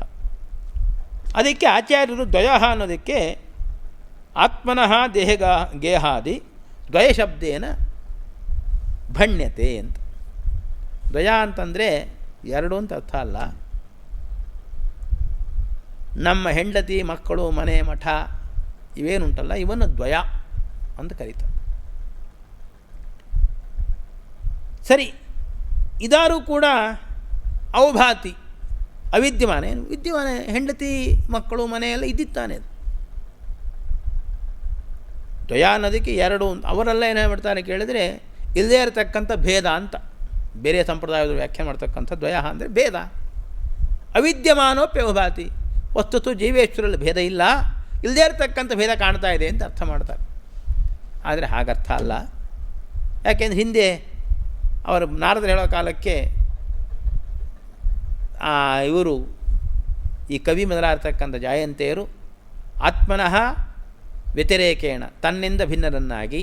ಅದಕ್ಕೆ ಆಚಾರ್ಯರು ದ್ವಯ ಅನ್ನೋದಕ್ಕೆ ಆತ್ಮನಃ ಗೇಹಾದಿ ದ್ವಯ ಶಬ್ದೇನ ಭಣ್ಯತೆ ಅಂತ. ದ್ವಯ ಅಂತಂದರೆ ಎರಡು ಅಂತ ಅರ್ಥ ಅಲ್ಲ. ನಮ್ಮ ಹೆಂಡತಿ ಮಕ್ಕಳು ಮನೆ ಮಠ ಇವೇನುಂಟಲ್ಲ, ಇವನ್ನು ದ್ವಯ ಅಂತ ಕರೀತಾರೆ. ಸರಿ, ಇದಾರೂ ಕೂಡ ಅವಭಾತಿ, ಅವಿದ್ಯಮಾನ. ಏನು ವಿದ್ಯಮಾನ? ಹೆಂಡತಿ ಮಕ್ಕಳು ಮನೆಯೆಲ್ಲ ಇದ್ದಿತ್ತಾನೆ. ಅದು ದ್ವಯ ಅನ್ನೋದಕ್ಕೆ ಎರಡು. ಅವರೆಲ್ಲ ಏನು ಮಾಡ್ತಾರೆ ಕೇಳಿದರೆ, ಇಲ್ಲದೇ ಇರತಕ್ಕಂಥ ಭೇದ ಅಂತ ಬೇರೆ ಸಂಪ್ರದಾಯದ ವ್ಯಾಖ್ಯಾನ ಮಾಡ್ತಕ್ಕಂಥ ದ್ವಯ ಅಂದರೆ ಭೇದ. ಅವಿದ್ಯಮಾನೋಪ್ಯವಭಾತಿ, ವಸ್ತುತು ಜೀವೇಶ್ವರಲ್ಲಿ ಭೇದ ಇಲ್ಲ, ಇಲ್ಲದೇ ಇರತಕ್ಕಂಥ ಭೇದ ಕಾಣ್ತಾ ಇದೆ ಅಂತ ಅರ್ಥ ಮಾಡ್ತಾರೆ. ಆದರೆ ಹಾಗರ್ಥ ಅಲ್ಲ. ಯಾಕೆಂದರೆ ಹಿಂದೆ ಅವರು ನಾರದರು ಹೇಳೋ ಕಾಲಕ್ಕೆ ಇವರು ಈ ಕವಿ ಮೊದಲಾಗಿರ್ತಕ್ಕಂಥ ಜಯಂತೆಯರು ಆತ್ಮನಃ ವ್ಯತಿರೇಕೇಣ, ತನ್ನಿಂದ ಭಿನ್ನರನ್ನಾಗಿ,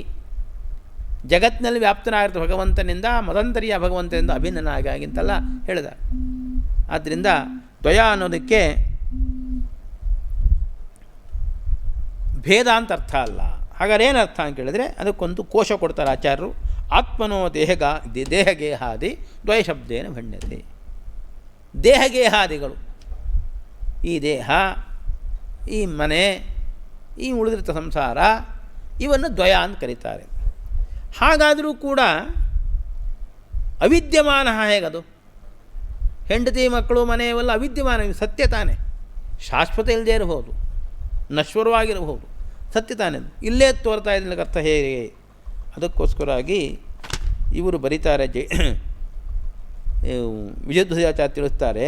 ಜಗತ್ತಿನಲ್ಲಿ ವ್ಯಾಪ್ತನಾಗಿರ್ತ ಭಗವಂತನಿಂದ ಮದಂತರಿಯ ಭಗವಂತನಿಂದ ಅಭಿನ್ನನಾಗಿ ಅಂತೆಲ್ಲ ಹೇಳಿದ. ಆದ್ದರಿಂದ ದ್ವಯ ಅನ್ನೋದಕ್ಕೆ ಭೇದ ಅಂತ ಅರ್ಥ ಅಲ್ಲ. ಹಾಗಾದ್ರೆ ಏನು ಅರ್ಥ ಅಂತ ಕೇಳಿದರೆ, ಅದಕ್ಕೊಂದು ಕೋಶ ಕೊಡ್ತಾರೆ ಆಚಾರ್ಯರು. ಆತ್ಮನೋ ದೇಹಗೇಹಾದಿ ದ್ವಯ ಶಬ್ದೇನ ಭಣ್ಯತೆ. ದೇಹಗೇಹಾದಿಗಳು, ಈ ದೇಹ, ಈ ಮನೆ, ಈ ಉಳಿದಿರ್ತ ಸಂಸಾರ, ಇವನ್ನು ದ್ವಯ ಅಂತ ಕರೀತಾರೆ. ಹಾಗಾದರೂ ಕೂಡ ಅವಿದ್ಯಮಾನ ಹೇಗದು? ಹೆಂಡತಿ ಮಕ್ಕಳು ಮನೆಯವೆಲ್ಲ ಅವಿದ್ಯಮಾನ, ಸತ್ಯ ತಾನೇ, ಶಾಶ್ವತ ಇಲ್ಲದೇ ಇರಬಹುದು, ನಶ್ವರವಾಗಿರಬಹುದು, ಸತ್ಯ ತಾನೇ. ಇಲ್ಲೇ ತೋರ್ತಾ ಇದ್ದ ಅರ್ಥ ಹೇಗೆ? ಅದಕ್ಕೋಸ್ಕರವಾಗಿ ಇವರು ಬರೀತಾರೆ, ವಿಜಯಧ್ವಜಾಚಾರ್ಯ ತಿಳಿಸ್ತಾರೆ.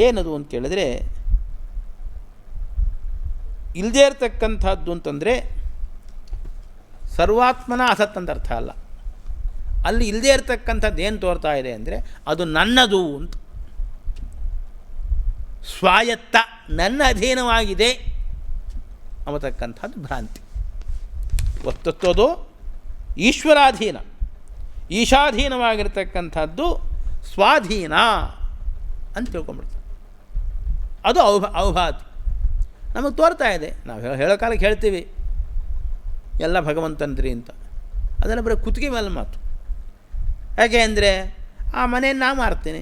ಏನದು ಅಂತ ಕೇಳಿದ್ರೆ, ಇಲ್ಲದೇ ಇರತಕ್ಕಂಥದ್ದು ಅಂತಂದರೆ ಸರ್ವಾತ್ಮನ ಅಸತ್ ಅಂತ ಅರ್ಥ ಅಲ್ಲ. ಅಲ್ಲಿ ಇಲ್ಲದೇ ಇರತಕ್ಕಂಥದ್ದು ಏನು ತೋರ್ತಾ ಇದೆ ಅಂದರೆ ಅದು ನನ್ನದು ಅಂತ, ಸ್ವಾಯತ್ತ, ನನ್ನ ಅಧೀನವಾಗಿದೆ ಅನ್ನತಕ್ಕಂಥದ್ದು ಭ್ರಾಂತಿ. ವಸ್ತುತ್ವದು ಈಶ್ವರಾಧೀನ, ಈಶಾಧೀನವಾಗಿರ್ತಕ್ಕಂಥದ್ದು ಸ್ವಾಧೀನ ಅಂತ ತಿಳ್ಕೊಂಡ್ಬಿಡ್ತಾರೆ. ಅದು ಅವಭಾತಿ ನಮಗೆ ತೋರ್ತಾ ಇದೆ. ನಾವು ಹೇಳೋ ಕಾಲಕ್ಕೆ ಹೇಳ್ತೀವಿ ಎಲ್ಲ ಭಗವಂತಂದ್ರಿ ಅಂತ, ಅದೆಲ್ಲ ಬರೀ ಕುತ್ತಿಗೆ ಮೇಲೆ ಮಾತು. ಯಾಕೆ ಅಂದರೆ ಆ ಮನೆಯನ್ನು ನಾ ಮಾರ್ತೀನಿ,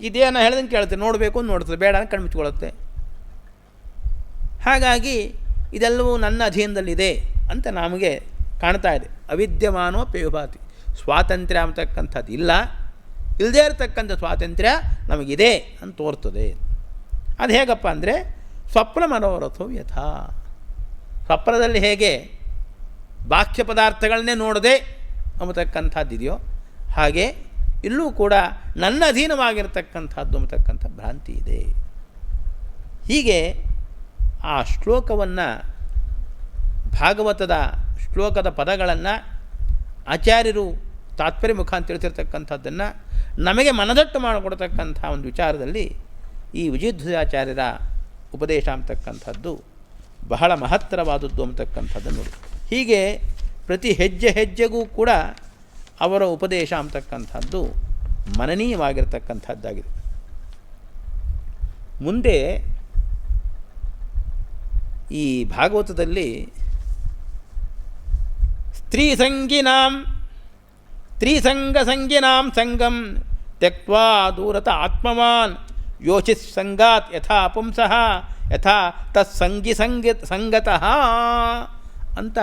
ಇದೇನು ಹೇಳ್ದಂಗೆ ಕೇಳ್ತೀನಿ, ನೋಡಬೇಕು ಅಂತ ನೋಡ್ತದೆ, ಬೇಡ ಅಂತ ಕಣ್ಮುಚ್ಕೊಳ್ಳುತ್ತೆ. ಹಾಗಾಗಿ ಇದೆಲ್ಲವೂ ನನ್ನ ಅಧೀನದಲ್ಲಿದೆ ಅಂತ ನಮಗೆ ಕಾಣ್ತಾ ಇದೆ. ಅವಿದ್ಯಮಾನೋ ಪೇಯುಭಾತಿ, ಸ್ವಾತಂತ್ರ್ಯ ಅಂತಕ್ಕಂಥದ್ದು ಇಲ್ಲ, ಇಲ್ಲದೇ ಇರತಕ್ಕಂಥ ಸ್ವಾತಂತ್ರ್ಯ ನಮಗಿದೆ ಅಂತ ತೋರ್ತದೆ. ಅದು ಹೇಗಪ್ಪ ಅಂದರೆ ಸ್ವಪ್ನ ಮನೋರಥೋ ಯಥಾ, ಸ್ವಪ್ನದಲ್ಲಿ ಹೇಗೆ ಬಾಹ್ಯ ಪದಾರ್ಥಗಳನ್ನೇ ನೋಡದೆ ಅಂಬತಕ್ಕಂಥದ್ದಿದೆಯೋ ಹಾಗೆ ಇಲ್ಲೂ ಕೂಡ ನನ್ನ ಅಧೀನವಾಗಿರ್ತಕ್ಕಂಥದ್ದು ಅಂಬತಕ್ಕಂಥ ಭ್ರಾಂತಿ ಇದೆ. ಹೀಗೆ ಆ ಶ್ಲೋಕವನ್ನು, ಭಾಗವತದ ಶ್ಲೋಕದ ಪದಗಳನ್ನು ಆಚಾರ್ಯರು ತಾತ್ಪರ್ಯ ಮುಖಾಂತರ ತಿಳಿಸಿರ್ತಕ್ಕಂಥದ್ದನ್ನು ನಮಗೆ ಮನದಟ್ಟು ಮಾಡಿಕೊಡ್ತಕ್ಕಂಥ ಒಂದು ವಿಚಾರದಲ್ಲಿ ಈ ವಿಜಯಧ್ವಜಾಚಾರ್ಯರ ಉಪದೇಶ ಅಂತಕ್ಕಂಥದ್ದು ಬಹಳ ಮಹತ್ತರವಾದದ್ದು ಅಂತಕ್ಕಂಥದ್ದನ್ನು ನೋಡಿ. ಹೀಗೆ ಪ್ರತಿ ಹೆಜ್ಜೆ ಹೆಜ್ಜೆಗೂ ಕೂಡ ಅವರ ಉಪದೇಶ ಅಂತಕ್ಕಂಥದ್ದು ಮನನೀಯವಾಗಿರ್ತಕ್ಕಂಥದ್ದಾಗಿದೆ. ಮುಂದೆ ಈ ಭಾಗವತದಲ್ಲಿ ತ್ರಿಸಂಗಸಂಗಿನಾಂ ಸಂಗಂ ತ್ಯಕ್ವಾ ದೂರತ ಆತ್ಮವಾನ್ ಯೋಚಿತ್ ಸಂಗಾತ್ ಯಥಾ ಪುಂಸಃ ಯಥಾ ತತ್ಸಂಗಿ ಸಂಗತಃ ಅಂತ